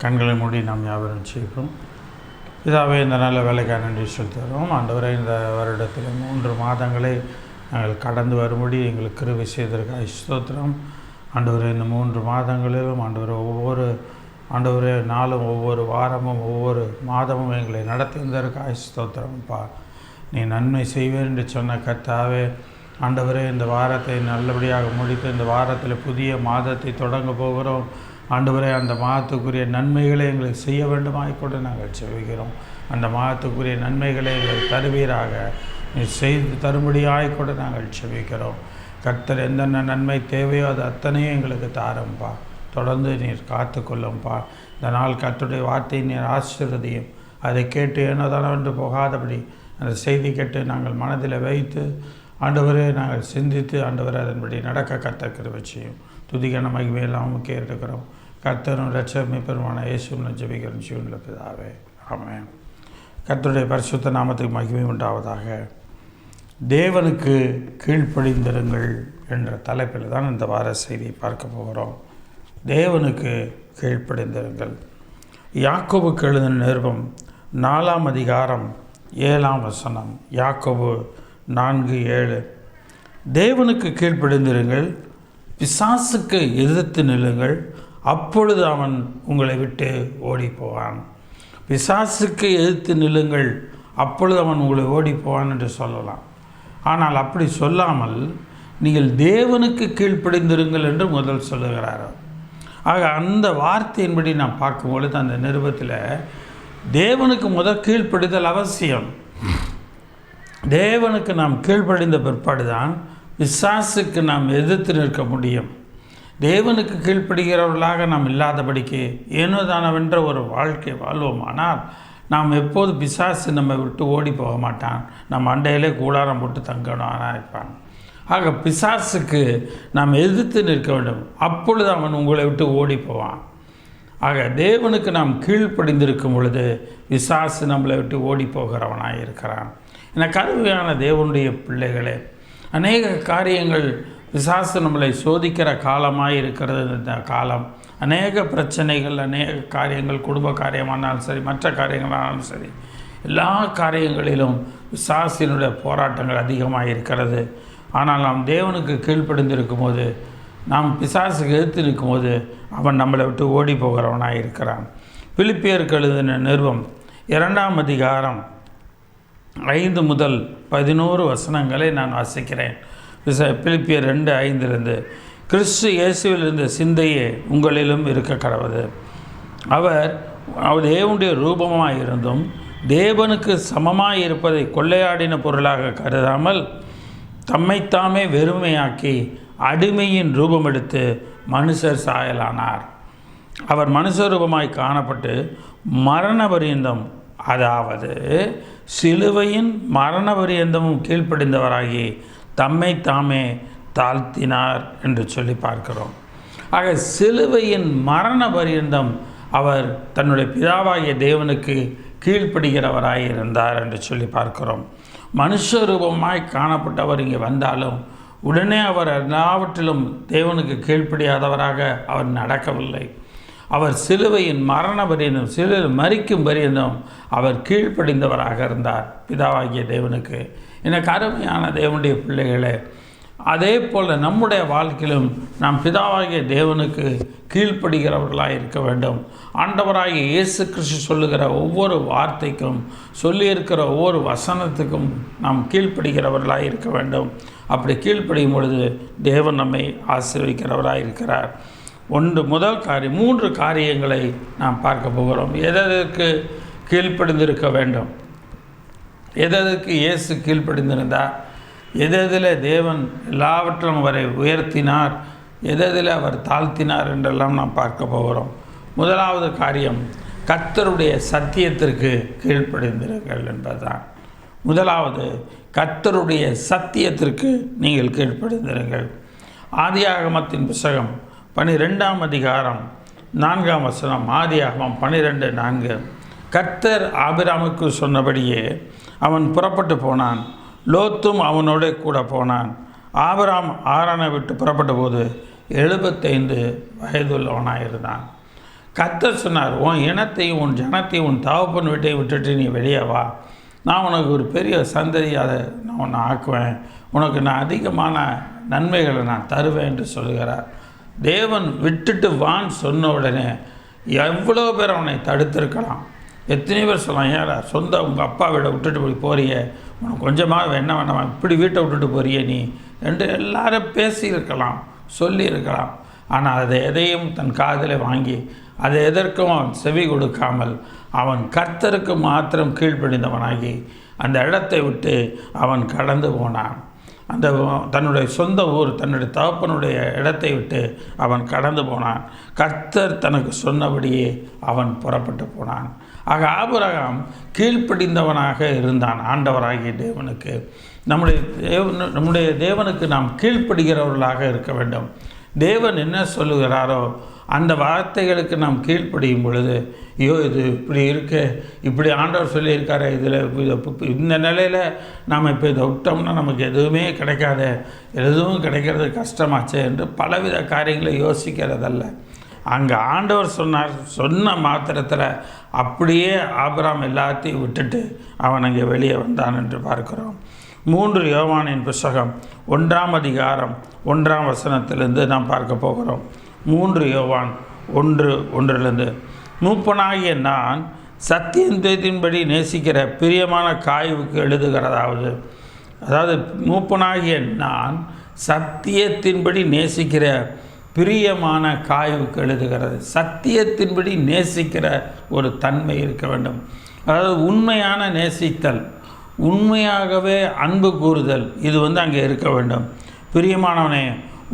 கண்களை மூடி நாம் யாவரும் செய்வோம். இதாகவே இந்த நல்ல வேலைக்காக நன்றி செலுத்துகிறோம். ஆண்டவரை இந்த வருடத்தில் 3 மாதங்களை நாங்கள் கடந்து வரும்படி எங்களுக்கு கிருபை செய்ததற்காக ஸ்தோத்திரம். ஆண்டவரை இந்த 3 மாதங்களிலும் ஆண்டவரே நாளும் ஒவ்வொரு வாரமும் ஒவ்வொரு மாதமும் எங்களை நடத்துவதற்காக ஸ்தோத்திரம்ப்பா. நீ நன்மை செய்வேன் என்று சொன்ன கர்த்தாவே, ஆண்டவரே இந்த வாரத்தை நல்லபடியாக முடித்து இந்த வாரத்தில் புதிய மாதத்தை தொடங்க போகிறோம். ஆண்டவரே, அந்த மாதத்துக்குரிய நன்மைகளை எங்களுக்கு செய்ய வேண்டுமாய் கூட நாங்கள் செவிக்கிறோம். அந்த மாதத்துக்குரிய நன்மைகளை எங்களுக்கு தருவீராக நீ செய்து தரும்படியாய் கூட நாங்கள் செவிக்கிறோம். கர்த்தர் எந்தென்ன நன்மை தேவையோ அது அத்தனையும் எங்களுக்கு தாரம்பா. தொடர்ந்து நீர் காத்து கொள்ளும்பா. இந்த நாள் கர்த்தருடைய வார்த்தையை நீர் ஆசீர்வதியும். அதை கேட்டு ஏனோதானவென்று போகாதபடி அந்த செய்தி கேட்டு நாங்கள் மனதில் வைத்து ஆண்டவரே நாங்கள் சிந்தித்து ஆண்டவரே அதன்படி நடக்க கர்த்தர் கிருபை செய்யும். துதிக்கான மகிமையெல்லாம் நமக்கு இருக்கிறோம். கர்த்தரும் இரட்சகருமே பெருமான இயேசுவின் ஜெபிக்கிறோம் ஜீவனுள்ள பிதாவே, ஆமென். கர்த்தருடைய பரிசுத்த நாமத்துக்கு மகிமை உண்டாவதாக. தேவனுக்கு கீழ்ப்படிந்திருங்கள் என்ற தலைப்பில் தான் இந்த வார செய்தியை பார்க்க போகிறோம். தேவனுக்கு கீழ்ப்படிந்திருங்கள். யாக்கோபுக்கு எழுதின நிருபம் 4ஆம் அதிகாரம் 7ஆம் வசனம். யாக்கோபு 4:7. தேவனுக்கு கீழ்ப்படிந்திருங்கள், பிசாசுக்கு எதிர்த்து நில்லுங்கள், அப்பொழுது அவன் உங்களை விட்டு ஓடி போவான். பிசாசுக்கு எதிர்த்து நில்லுங்கள், அப்பொழுது அவன் உங்களை ஓடி போவான் என்று சொல்லலாம். ஆனால் அப்படி சொல்லாமல் நீங்கள் தேவனுக்கு கீழ்ப்படிந்திருங்கள் என்று முதல் சொல்லுகிறார். ஆக அந்த வார்த்தையின்படி நாம் பார்க்கும்பொழுது அந்த நிருபத்தில் தேவனுக்கு முதல் கீழ்ப்படிதல் அவசியம். தேவனுக்கு நாம் கீழ்ப்படிந்த பிற்பாடு தான் பிசாசுக்கு நாம் எதிர்த்து நிற்க முடியும். தேவனுக்கு கீழ்ப்படுகிறவர்களாக நாம் இல்லாதபடிக்கு ஏனோதானவென்ற ஒரு வாழ்க்கை வாழ்வோமானால் நாம் எப்போது பிசாசு நம்ம விட்டு ஓடி போக மாட்டான். நம்ம அண்டையிலே கூடாரம் போட்டு தங்கணும் இருப்பான். ஆக பிசாசுக்கு நாம் எதிர்த்து நிற்க வேண்டும், அப்பொழுது அவன் உங்களை விட்டு ஓடி போவான். ஆக தேவனுக்கு நாம் கீழ்ப்படிந்திருக்கும் பொழுது பிசாசு நம்மளை விட்டு ஓடி போகிறவனாக இருக்கிறான். என கருவியான தேவனுடைய பிள்ளைகளே, அநேக காரியங்கள் பிசாசு நம்மளை சோதிக்கிற காலமாக இருக்கிறது. இந்த காலம் அநேக பிரச்சனைகள், அநேக காரியங்கள், குடும்ப காரியமானாலும் சரி, மற்ற காரியங்களானாலும் சரி, எல்லா காரியங்களிலும் பிசாசினுடைய போராட்டங்கள் அதிகமாக இருக்கிறது. ஆனால் நாம் தேவனுக்கு கீழ்ப்படிந்திருக்கும் போது, நாம் பிசாசுக்கு எதிர்த்து நிற்கும்போது அவன் நம்மளை விட்டு ஓடி போகிறவனாக இருக்கிறான். பிலிப்பியருக்கு எழுதின நிருபம் 2ஆம் அதிகாரம் 5 முதல் 11 வசனங்களை நான் வாசிக்கிறேன். பிலிப்பியர் 2:5 கிறிஸ்து இயேசுவில் இருந்த சிந்தையே உங்களிலும் இருக்க கடவுது. அவர் தேவனுடைய ரூபமாக இருந்தும் தேவனுக்கு சமமாக இருப்பதை கொள்ளையாடின பொருளாக கருதாமல் தம்மைத்தாமே வெறுமையாக்கி அடிமையின் ரூபம் எடுத்து மனுஷர் சாயலானார். அவர் மனுஷ ரூபமாய் காணப்பட்டு மரண பரியந்தம், அதாவது சிலுவையின் மரண பரியந்தமும் கீழ்ப்படிந்தவராகி தம்மை தாமே தாழ்த்தினார் என்று சொல்லி பார்க்கிறோம். ஆக சிலுவையின் மரண பரியந்தம் அவர் தன்னுடைய பிதாவாகிய தேவனுக்கு கீழ்ப்படுகிறவராய் இருந்தார் என்று சொல்லி பார்க்கிறோம். மனுஷ ரூபமாய் காணப்பட்டவர் இங்கே வந்தாலும் உடனே அவர் எல்லாவற்றிலும் தேவனுக்கு கீழ்ப்படியாதவராக அவர் நடக்கவில்லை. அவர் சிலுவையின் மரண பரியந்தம், சிலுவையில் மரிக்கும் பரியந்தம் அவர் கீழ்ப்படிந்தவராக இருந்தார் பிதாவாகிய தேவனுக்கு. எனக்கு அருமையான தேவனுடைய பிள்ளைகளே, அதே போல் நம்முடைய வாழ்க்கையிலும் நாம் பிதாவாகிய தேவனுக்கு கீழ்ப்படுகிறவர்களாக இருக்க வேண்டும். ஆண்டவராகிய இயேசு கிறிஸ்து சொல்லுகிற ஒவ்வொரு வார்த்தைக்கும், சொல்லியிருக்கிற ஒவ்வொரு வசனத்துக்கும் நாம் கீழ்ப்படுகிறவர்களாக இருக்க வேண்டும். அப்படி கீழ்ப்படியும் பொழுது தேவன் நம்மை ஆசீர்வதிக்கிறவராக இருக்கிறார். முதல் காரியம், 3 காரியங்களை நாம் பார்க்க போகிறோம். எதற்கு கீழ்ப்படிந்திருக்க வேண்டும், எதற்கு இயேசு கீழ்ப்படிந்திருந்தார், எதில் தேவன் எல்லாவற்றிலும் அவரை உயர்த்தினார், எதில் அவர் தாழ்த்தினார் என்றெல்லாம் நாம் பார்க்க போகிறோம். முதலாவது காரியம், கர்த்தருடைய சத்தியத்திற்கு கீழ்ப்படிந்திருங்கள் என்பதுதான். முதலாவது, கர்த்தருடைய சத்தியத்திற்கு நீங்கள் கீழ்ப்படிந்திருங்கள். ஆதியாகமத்தின் புத்தகம் 12ஆம் அதிகாரம் 4ஆம் வசனம். ஆதியாகமம் 12:4. கர்த்தர் ஆபிராமுக்கு சொன்னபடியே அவன் புறப்பட்டு போனான், லோத்தும் அவனோட கூட போனான். ஆபிராம் ஆரானை விட்டு புறப்பட்ட போது 75 வயதுள்ளவனாயிருந்தான். கர்த்தர் சொன்னார், உன் இனத்தையும் உன் ஜனத்தையும் உன் தகப்பன் வீட்டையும் விட்டுட்டு நீ வெளியே வா, நான் உனக்கு ஒரு பெரிய சந்ததியாக நான் உன்னை ஆக்குவேன், உனக்கு நான் அதிகமான நன்மைகளை நான் தருவேன் என்று சொல்கிறார். தேவன் விட்டுட்டு வான்னு சொன்ன உடனே எவ்வளோ பேர் அவனை தடுத்திருக்கலாம். எத்தனை பேர் சொல்லலாம், ஏடா சொந்த உங்கள் அப்பா வீடை விட்டுட்டு போய் போறிய, உனக்கு கொஞ்சமாக என்ன வேண்டாம், இப்படி வீட்டை விட்டுட்டு போறிய நீ என்று எல்லாரும் பேசியிருக்கலாம், சொல்லியிருக்கலாம். ஆனால் அதை எதையும் தன் காதில் வாங்கி அதை எதற்கும் அவன் செவி கொடுக்காமல் அவன் கர்த்தருக்கு மாத்திரம் கீழ்ப்படிந்தவனாகி அந்த இடத்தை விட்டு அவன் கடந்து போனான். அந்த தன்னுடைய சொந்த ஊர், தன்னுடைய தகப்பனுடைய இடத்தை விட்டு அவன் கடந்து போனான். கர்த்தர் தனக்கு சொன்னபடியே அவன் புறப்பட்டு போனான். ஆக ஆபிரகாம் கீழ்ப்படிந்தவனாக இருந்தான் ஆண்டவராகிய தேவனுக்கு. நம்முடைய தேவனுக்கு நாம் கீழ்ப்படுகிறவர்களாக இருக்க வேண்டும். தேவன் என்ன சொல்லுகிறாரோ அந்த வார்த்தைகளுக்கு நாம் கீழ்ப்படியும் பொழுது, ஐயோ இது இப்படி இருக்கு, இப்படி ஆண்டவர் சொல்லியிருக்காரு, இதில் இந்த நிலையில் நாம் இப்போ இதை விட்டோம்னா நமக்கு எதுவுமே கிடைக்காது, எதுவும் கிடைக்கிறது கஷ்டமாச்சு என்று பலவித காரியங்களை யோசிக்கிறதல்ல. அங்கே ஆண்டவர் சொன்ன மாத்திரத்தில் அப்படியே ஆபிரகாம் எல்லாத்தையும் விட்டுட்டு அவன் அங்கே வெளியே வந்தான் என்று பார்க்கிறோம். 3 யோவானின் புத்தகம் 1ஆம் அதிகாரம் 1ஆம் வசனத்திலிருந்து நாம் பார்க்க போகிறோம். 3 யோவான் 1:1 மூப்பனாகிய நான் சத்தியத்தின்படி நேசிக்கிற பிரியமான காயுவுக்கு எழுதுகிறதாவது, அதாவது மூப்பனாகிய நான் சத்தியத்தின்படி நேசிக்கிற பிரியமான காயுவுக்கு எழுதுகிறது. சத்தியத்தின்படி நேசிக்கிற ஒரு தன்மை இருக்க வேண்டும். அதாவது உண்மையான நேசித்தல், உண்மையாகவே அன்பு கூறுதல், இது அங்கே இருக்க வேண்டும். பிரியமானவனே,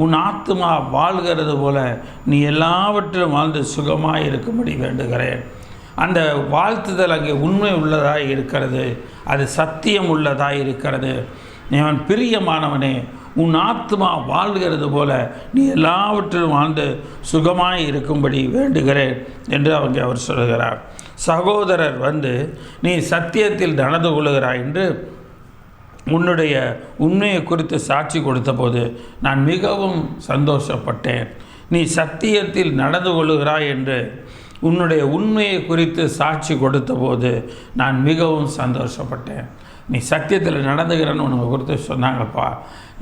உன் ஆத்துமா வாழ்கிறது போல நீ எல்லாவற்றிலும் வாழ்ந்து சுகமாக இருக்கும்படி வேண்டுகிறேன். அந்த வாழ்த்துதல் அங்கே உண்மை உள்ளதாக இருக்கிறது, அது சத்தியம் உள்ளதாக இருக்கிறது. அவன் பிரியமானவனே, உன் ஆத்துமா வாழ்கிறது போல நீ எல்லாவற்றிலும் வாழ்ந்து சுகமாக இருக்கும்படி வேண்டுகிறேன் என்று அவர் சொல்கிறார். சகோதரர் நீ சத்தியத்தில் நடந்து கொள்ளுகிறாய் என்று உன்னுடைய உண்மையை குறித்து சாட்சி கொடுத்த போது நான் மிகவும் சந்தோஷப்பட்டேன். நீ சத்தியத்தில் நடந்து கொள்ளுகிறாய் என்று உன்னுடைய உண்மையை குறித்து சாட்சி கொடுத்த போது நான் மிகவும் சந்தோஷப்பட்டேன். நீ சத்தியத்தில் நடந்துக்கிறன்னு உனக்கு குறித்து சொன்னாங்கப்பா,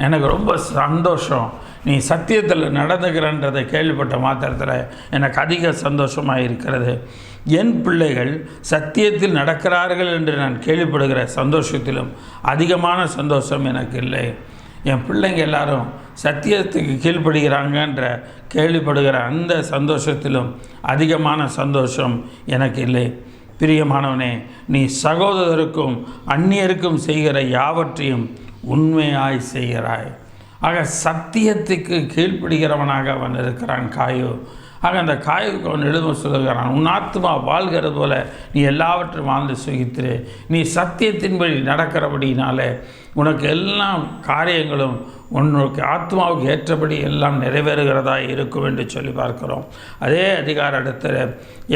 எனக்கு ரொம்ப சந்தோஷம். நீ சத்தியத்தில் நடந்துக்கிறன்றதை கேள்விப்பட்ட மாத்திரத்தில் எனக்கு அதிக சந்தோஷமாக இருக்கிறது. என் பிள்ளைகள் சத்தியத்தில் நடக்கிறார்கள் என்று நான் கேள்விப்படுகிற சந்தோஷத்திலும் அதிகமான சந்தோஷம் எனக்கு இல்லை. என் பிள்ளைங்க எல்லாரும் சத்தியத்துக்கு கீழ்ப்படுகிறாங்கன்ற கேள்விப்படுகிற அந்த சந்தோஷத்திலும் அதிகமான சந்தோஷம் எனக்கு இல்லை. பிரியமானவனே, நீ சகோதரருக்கும் அந்நியருக்கும் செய்கிற யாவற்றையும் உண்மையாய் செய்கிறாய். ஆக சத்தியத்துக்கு கீழ்ப்படுகிறவனாக அவன் இருக்கிறான் காயு. ஆக அந்த காயுக்கு அவன் எழுதும் சொல்லுகிறான், உன் ஆத்மா வாழ்கிறது போல நீ எல்லாவற்றையும் வாழ்ந்து சுகித்திரு. நீ சத்தியத்தின்படி நடக்கிறபடினாலே உனக்கு எல்லா காரியங்களும் உன்னுக்கு ஆத்மாவுக்கு ஏற்றபடி எல்லாம் நிறைவேறுகிறதா இருக்கும் என்று சொல்லி பார்க்கிறோம். அதே அதிகார இடத்துல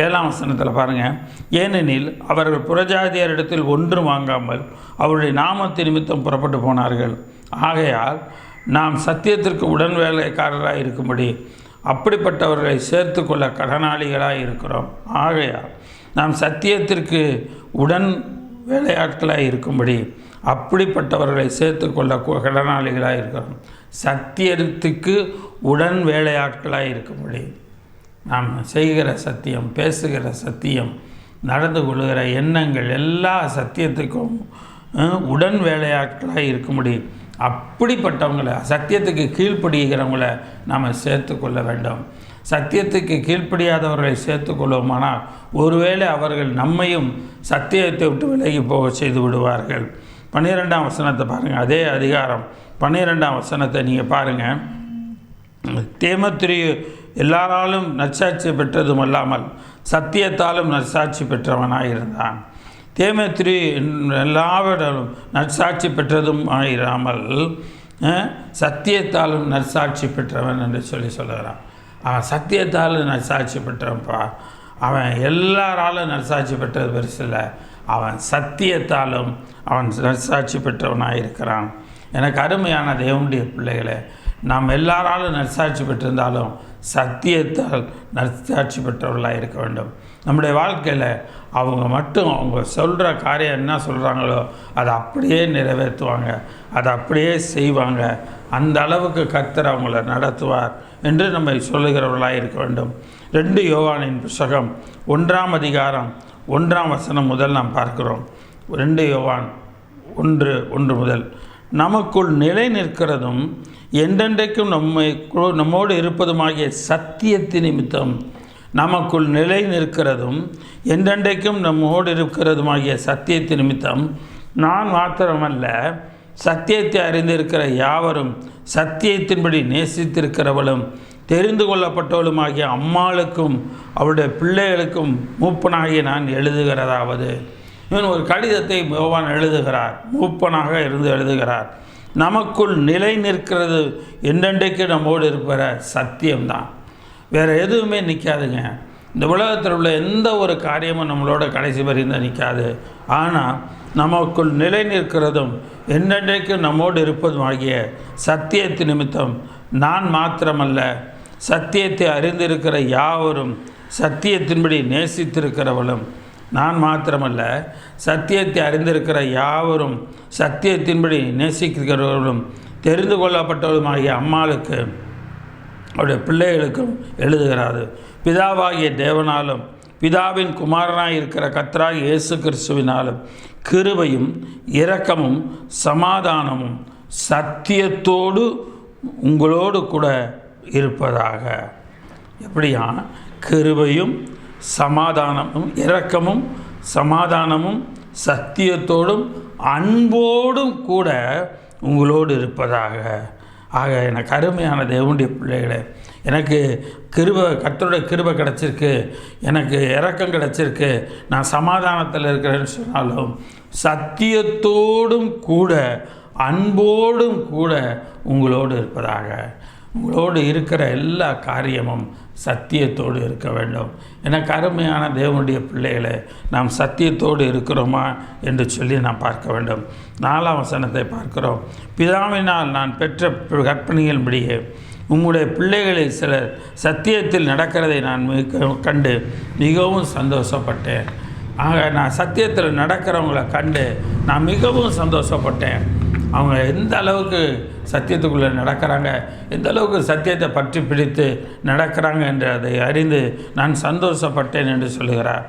7ஆம் வசனத்தில் பாருங்கள், ஏனெனில் அவர்கள் புறஜாதியரிடத்தில் ஒன்றும் வாங்காமல் அவருடைய நாமத்து நிமித்தம் புறப்பட்டு போனார்கள். ஆகையால் நாம் சத்தியத்திற்கு உடன் வேலைக்காரராக இருக்கும்படி அப்படிப்பட்டவர்களை சேர்த்து கொள்ள கடனாளிகளாக இருக்கிறோம். ஆகையால் நாம் சத்தியத்திற்கு உடன் வேலையாட்களாக இருக்கும்படி அப்படிப்பட்டவர்களை சேர்த்து கொள்ள கடனாளிகளாக இருக்கிறோம். சத்தியத்துக்கு உடன் வேலையாட்களாக இருக்கும்படி நாம் செய்கிற சத்தியம், பேசுகிற சத்தியம், நடந்து கொள்கிற எண்ணங்கள் எல்லா சத்தியத்துக்கும் உடன் வேலையாட்களாக இருக்கும்படி அப்படிப்பட்டவங்களை, சத்தியத்துக்கு கீழ்ப்படுகிறவங்களை நாம் சேர்த்து கொள்ள வேண்டும். சத்தியத்துக்கு கீழ்ப்படியாதவர்களை சேர்த்து கொள்வோமானால் ஒருவேளை அவர்கள் நம்மையும் சத்தியத்தை விட்டு விலகி போக செய்து விடுவார்கள். 12ஆம் வசனத்தை பாருங்கள். அதே அதிகாரம் 12ஆம் வசனத்தை நீங்கள் பாருங்கள். தீமோத்தேயு எல்லாராலும் நற்சாட்சி பெற்றதும் அல்லாமல் சத்தியத்தாலும் நற்சாட்சி பெற்றவனாக இருந்தான். தீமோத்தேயு எல்லாவிடலும் நற்சாட்சி பெற்றதும் ஆயிராமல் சத்தியத்தாலும் நற்சாட்சி பெற்றவன் என்று சொல்லுகிறான். அவன் சத்தியத்தாலும் நற்சாட்சி பெற்றவன்ப்பா. அவன் எல்லாராலும் நற்சாட்சி பெற்றது பெருசில்லை, அவன் சத்தியத்தாலும் அவன் நற்சாட்சி பெற்றவனாக இருக்கிறான். எனக்கு அருமையான தேவனுடைய பிள்ளைகளை, நாம் எல்லாராலும் நற்சாட்சி பெற்றிருந்தாலும் சத்தியத்தால் நற்சாட்சி பெற்றவர்களாக இருக்க வேண்டும். நம்முடைய வாழ்க்கையில் அவங்க மட்டும் அவங்க சொல்கிற காரியம் என்ன சொல்கிறாங்களோ அதை அப்படியே நிறைவேற்றுவாங்க, அதை அப்படியே செய்வாங்க. அந்த அளவுக்கு கர்த்தர் அவங்கள நடத்துவார் என்று நம்ம சொல்லுகிறவர்களாக இருக்க வேண்டும். 2 யோவானின் புத்தகம் 1ஆம் அதிகாரம் 1ஆம் வசனம் முதல் நாம் பார்க்கிறோம். 2 யோவான் 1 முதல், நமக்குள் நிலை நிற்கிறதும் என்றென்றைக்கும் நம்மோடு இருப்பதுமாகிய சத்தியத்தின் நிமித்தம், நமக்குள் நிலை நிற்கிறதும் என்றென்றைக்கும் நம்மோடு இருக்கிறதுமாகிய சத்தியத்தின் நிமித்தம், நான் மாத்திரமல்ல சத்தியத்தை அறிந்திருக்கிற யாவரும் சத்தியத்தின்படி நேசித்திருக்கிறவளும் தெரிந்து கொள்ளப்பட்டவளுமாகிய அம்மாளுக்கும் அவருடைய பிள்ளைகளுக்கும் மூப்பனாகிய நான் எழுதுகிறதாவது. இவன் ஒரு கடிதத்தை யோவான் எழுதுகிறார், மூப்பனாக இருந்து எழுதுகிறார். நமக்குள் நிலை நிற்கிறது என்றென்றைக்கு நம்மோடு இருக்கிற சத்தியம்தான், வேறு எதுவுமே நிற்காதுங்க. இந்த உலகத்தில் உள்ள எந்த ஒரு காரியமும் நம்மளோட கடைசி வரையும் நிற்காது. ஆனால் நமக்குள் நிலை நிற்கிறதும் என்றென்றைக்கும் நம்மோடு இருப்பதும் ஆகிய சத்தியத்து நிமித்தம், நான் மாத்திரமல்ல சத்தியத்தை அறிந்திருக்கிற யாவரும் சத்தியத்தின்படி நேசித்திருக்கிறவளும், நான் மாத்திரமல்ல சத்தியத்தை அறிந்திருக்கிற யாவரும் சத்தியத்தின்படி நேசிக்கிறவர்களும் தெரிந்து கொள்ளப்பட்டவளுமாகிய அம்மாளுக்கு அவருடைய பிள்ளைகளுக்கும் எழுதுகிறாரு. பிதாவாகிய தேவனாலும் பிதாவின் குமாரனாக இருக்கிற கர்த்தராகிய இயேசு கிறிஸ்துவினாலும் கிருபையும் இரக்கமும் சமாதானமும் சத்தியத்தோடு உங்களோடு கூட இருப்பதாக. எப்படியா? கிருபையும் சமாதானமும் இரக்கமும் சமாதானமும் சத்தியத்தோடும் அன்போடும் கூட உங்களோடு இருப்பதாக. ஆக எனக்கு அருமையான தேவனுடைய பிள்ளைகளே, எனக்கு கர்த்தருடைய கிருபை கிடச்சிருக்கு, எனக்கு இரக்கம் கிடச்சிருக்கு, நான் சமாதானத்தில் இருக்கிறேன்னு சொன்னாலும் சத்தியத்தோடும் கூட அன்போடும் கூட உங்களோடு இருப்பதாக. உங்களோடு இருக்கிற எல்லா காரியமும் சத்தியத்தோடு இருக்க வேண்டும். எனக்கு அருமையான தேவனுடைய பிள்ளைகளை, நாம் சத்தியத்தோடு இருக்கிறோமா என்று சொல்லி நாம் பார்க்க வேண்டும். 4ஆம் வசனத்தை பார்க்கிறோம். பிதாவினால் நான் பெற்ற கற்பனையின்படியே உம்முடைய பிள்ளைகளில் சிலர் சத்தியத்தில் நடக்கிறதை நான் கண்டு மிகவும் சந்தோஷப்பட்டேன். ஆக நான் சத்தியத்தில் நடக்கிறவங்கள கண்டு நான் மிகவும் சந்தோஷப்பட்டேன். அவங்க எந்த அளவுக்கு சத்தியத்துக்குள்ளே நடக்கிறாங்க, எந்த அளவுக்கு சத்தியத்தை பற்றி பிடித்து நடக்கிறாங்க என்று அதை அறிந்து நான் சந்தோஷப்பட்டேன் என்று சொல்லுகிறார்.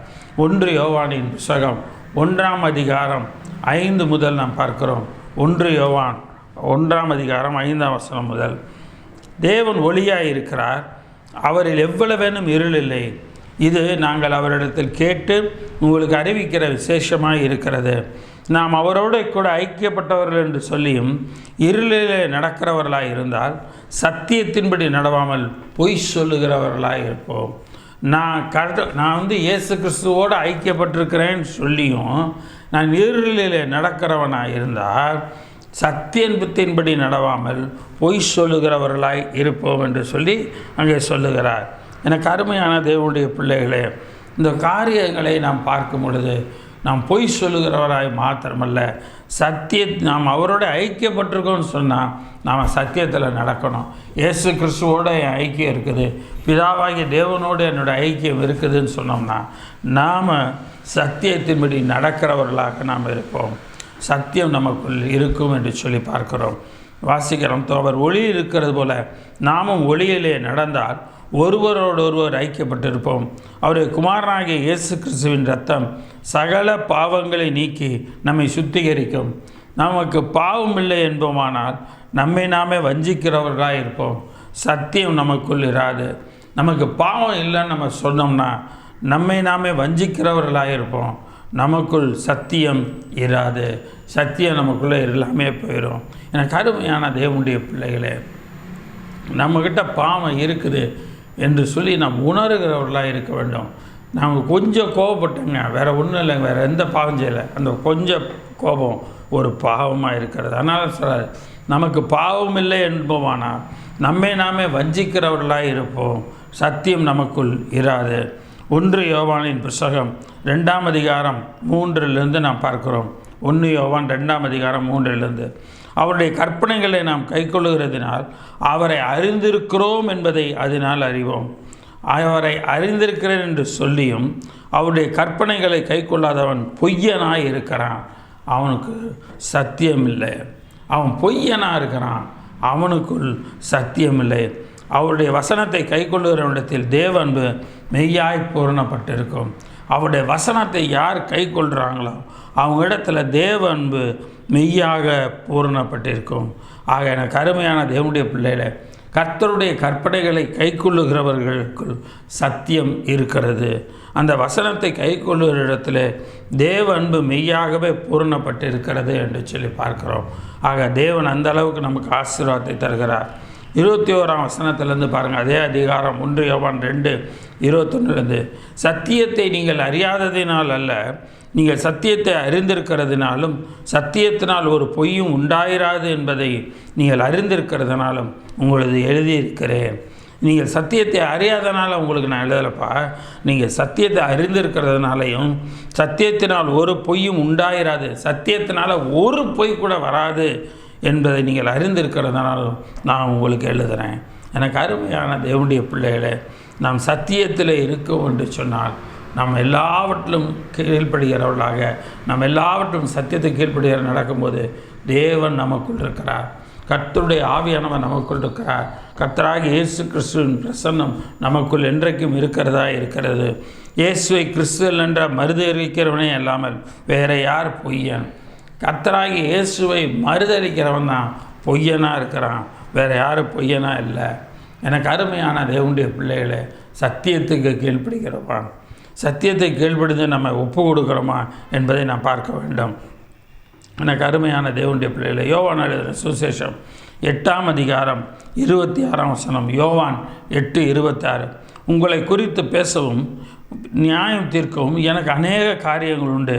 1 யோவானின் புத்தகம் 1ஆம் அதிகாரம் 5 முதல் நாம் பார்க்கிறோம். 1 யோவான் 1ஆம் அதிகாரம் 5ஆம் வசனம் முதல், தேவன் ஒளியாய் இருக்கிறார், அவரில் எவ்வளவேனும் இருள் இல்லை. இது நாங்கள் அவரிடத்தில் கேட்டு உங்களுக்கு அறிவிக்கிற விசேஷமாக இருக்கிறது. நாம் அவரோடு கூட ஐக்கியப்பட்டவர்கள் என்று சொல்லியும் இருளிலே நடக்கிறவர்களாக இருந்தால் சத்தியத்தின்படி நடவாமல் பொய் சொல்லுகிறவர்களாக இருப்போம். நான் இயேசு கிறிஸ்துவோடு ஐக்கியப்பட்டிருக்கிறேன்னு சொல்லியும் நான் இருளிலே நடக்கிறவனாக இருந்தால் சத்தியத்தின்படி நடவாமல் பொய் சொல்லுகிறவர்களாய் இருப்போம் என்று சொல்லி அங்கே சொல்லுகிறார். எனக்கு அருமையான தேவனுடைய பிள்ளைகளே, இந்த காரியங்களை நாம் பார்க்கும் பொழுது நாம் பொய் சொல்லுகிறவராய் மாத்திரமல்ல, நாம் அவரோட ஐக்கியப்பட்டிருக்கோம்னு சொன்னால் நாம் சத்தியத்தில் நடக்கணும். இயேசு கிறிஸ்துவோட என் ஐக்கியம் இருக்குது, பிதாவாகிய தேவனோடு என்னோடய ஐக்கியம் இருக்குதுன்னு சொன்னோம்னா நாம் சத்தியத்தின்படி நடக்கிறவர்களாக நாம் இருப்போம். சத்தியம் நமக்குள் இருக்கும் என்று சொல்லி பார்க்கிறோம். வாசிக்கிறோம், அவர் ஒளி இருக்கிறது போல நாமும் ஒளியிலே நடந்தால் ஒருவரோடொருவர் ஐக்கியப்பட்டிருப்போம். அவருடைய குமாரனாகிய இயேசு கிறிஸ்துவின் இரத்தம் சகல பாவங்களை நீக்கி நம்மை சுத்திகரிக்கும். நமக்கு பாவம் இல்லை என்போமானால் நம்மை நாமே வஞ்சிக்கிறவர்களாக இருப்போம். சத்தியம் நமக்குள் இராது. நமக்கு பாவம் இல்லைன்னு நம்ம சொன்னோம்னா நம்மை நாமே வஞ்சிக்கிறவர்களாக இருப்போம். நமக்குள் சத்தியம் இராது. சத்தியம் நமக்குள்ளே எல்லாமே போயிடும். எனக்கு அருமையான தேவனுடைய பிள்ளைகளே, நம்மக்கிட்ட பாவம் இருக்குது என்று சொல்லி நாம் உணர்கிறவர்களாக இருக்க வேண்டும். நாங்கள் கொஞ்சம் கோபப்பட்டோங்க, வேறு ஒன்றும் இல்லைங்க, வேறு எந்த பாவம் செய்யலை, அந்த கொஞ்சம் கோபம் ஒரு பாவமாக இருக்கிறது. அதனால் சொல்கிறார், நமக்கு பாவம் இல்லை என்போமானால் நம்மை நாமே வஞ்சிக்கிறவர்களாக இருப்போம், சத்தியம் நமக்குள் இராது. 1 யோவானின் புஸ்தகம் 2ஆம் அதிகாரம் 3 நாம் பார்க்கிறோம். 1 யோவான் 2ஆம் அதிகாரம் 3 அவருடைய கற்பனைகளை நாம் கைக்கொள்ளுகிறதினால் அவரை அறிந்திருக்கிறோம் என்பதை அதனால் அறிவோம். அவரை அறிந்திருக்கிறேன் என்று சொல்லியும் அவருடைய கற்பனைகளை கைக்கொள்ளாதவன் பொய்யனாய் இருக்கிறான், அவனுக்கு சத்தியமில்லை. அவன் பொய்யனாக இருக்கிறான், அவனுக்குள் சத்தியமில்லை. அவருடைய வசனத்தை கைக்கொள்ளுகிறவனிடத்தில் தேவ அன்பு மெய்யாய் பூரணப்பட்டிருக்கும். அவருடைய வசனத்தை யார் கைக்கொள்கிறாங்களோ அவங்க இடத்துல தேவ அன்பு மெய்யாக பூரணப்பட்டிருக்கும். ஆக எனக்கு அருமையான தேவனுடைய பிள்ளைகளை, கர்த்தருடைய கற்பனைகளை கைக்கொள்ளுகிறவர்களுக்குள் சத்தியம் இருக்கிறது. அந்த வசனத்தை கைக்கொள்ளுகிற இடத்துல தேவ அன்பு மெய்யாகவே பூரணப்பட்டிருக்கிறது என்று சொல்லி பார்க்கிறோம். ஆக தேவன் அந்த அளவுக்கு நமக்கு ஆசீர்வாதத்தை தருகிறார். 21ஆம் வசனத்திலேருந்து பாருங்கள், அதே அதிகாரம் 1 யோவான் 2:21 சத்தியத்தை நீங்கள் அறியாததினால் அல்ல, நீங்கள் சத்தியத்தை அறிந்திருக்கிறதுனாலும் சத்தியத்தினால் ஒரு பொய்யும் உண்டாயிராது என்பதை நீங்கள் அறிந்திருக்கிறதுனாலும் உங்களது எழுதியிருக்கிறேன். நீங்கள் சத்தியத்தை அறியாதனால உங்களுக்கு நான் எழுதலைப்பா, நீங்கள் சத்தியத்தை அறிந்திருக்கிறதுனாலையும் சத்தியத்தினால் ஒரு பொய்யும் உண்டாயிராது, சத்தியத்தினால் ஒரு பொய் கூட வராது என்பதை நீங்கள் அறிந்திருக்கிறதுனாலும் நான் உங்களுக்கு எழுதுகிறேன். எனக்கு அருமையான தேவனுடைய பிள்ளைகளே, நாம் சத்தியத்தில் இருக்கோம் என்று சொன்னால் நம்ம எல்லாவற்றிலும் கீழ்ப்படுகிறவர்களாக, நம்ம எல்லாவற்றும் சத்தியத்தை கீழ்ப்படுகிற நடக்கும்போது தேவன் நமக்குள் இருக்கிறார், கர்த்தருடைய ஆவியானவர் நமக்குள் இருக்கிறார், கர்த்தராகிய இயேசு கிறிஸ்துவின் பிரசன்னம் நமக்குள் என்றைக்கும் இருக்கிறதா இருக்கிறது. இயேசுவை கிறிஸ்துவல் என்ற மறுதலிக்கிறவனே அல்லாமல் வேறு யார் பொய்யன்? கர்த்தராகிய இயேசுவை மறுதலிக்கிறவன் தான் பொய்யனாக இருக்கிறான், வேறு யாரும் பொய்யனா இல்லை. எனக்கு அருமையான தேவனுடைய பிள்ளைகளை, சத்தியத்துக்கு கீழ்ப்படுகிறோமா, சத்தியத்தை கீழ்ப்படுத்தி நம்ம ஒப்பு கொடுக்குறோமா என்பதை நான் பார்க்க வேண்டும். எனக்கு அருமையான தேவனுடைய பிள்ளைகளை, யோவான் எழுதின சுவிசேஷம் 8ஆம் அதிகாரம் 26ஆம் வசனம், யோவான் 8:26 உங்களை குறித்து பேசவும் நியாயம் தீர்க்கவும் எனக்கு அநேக காரியங்கள் உண்டு.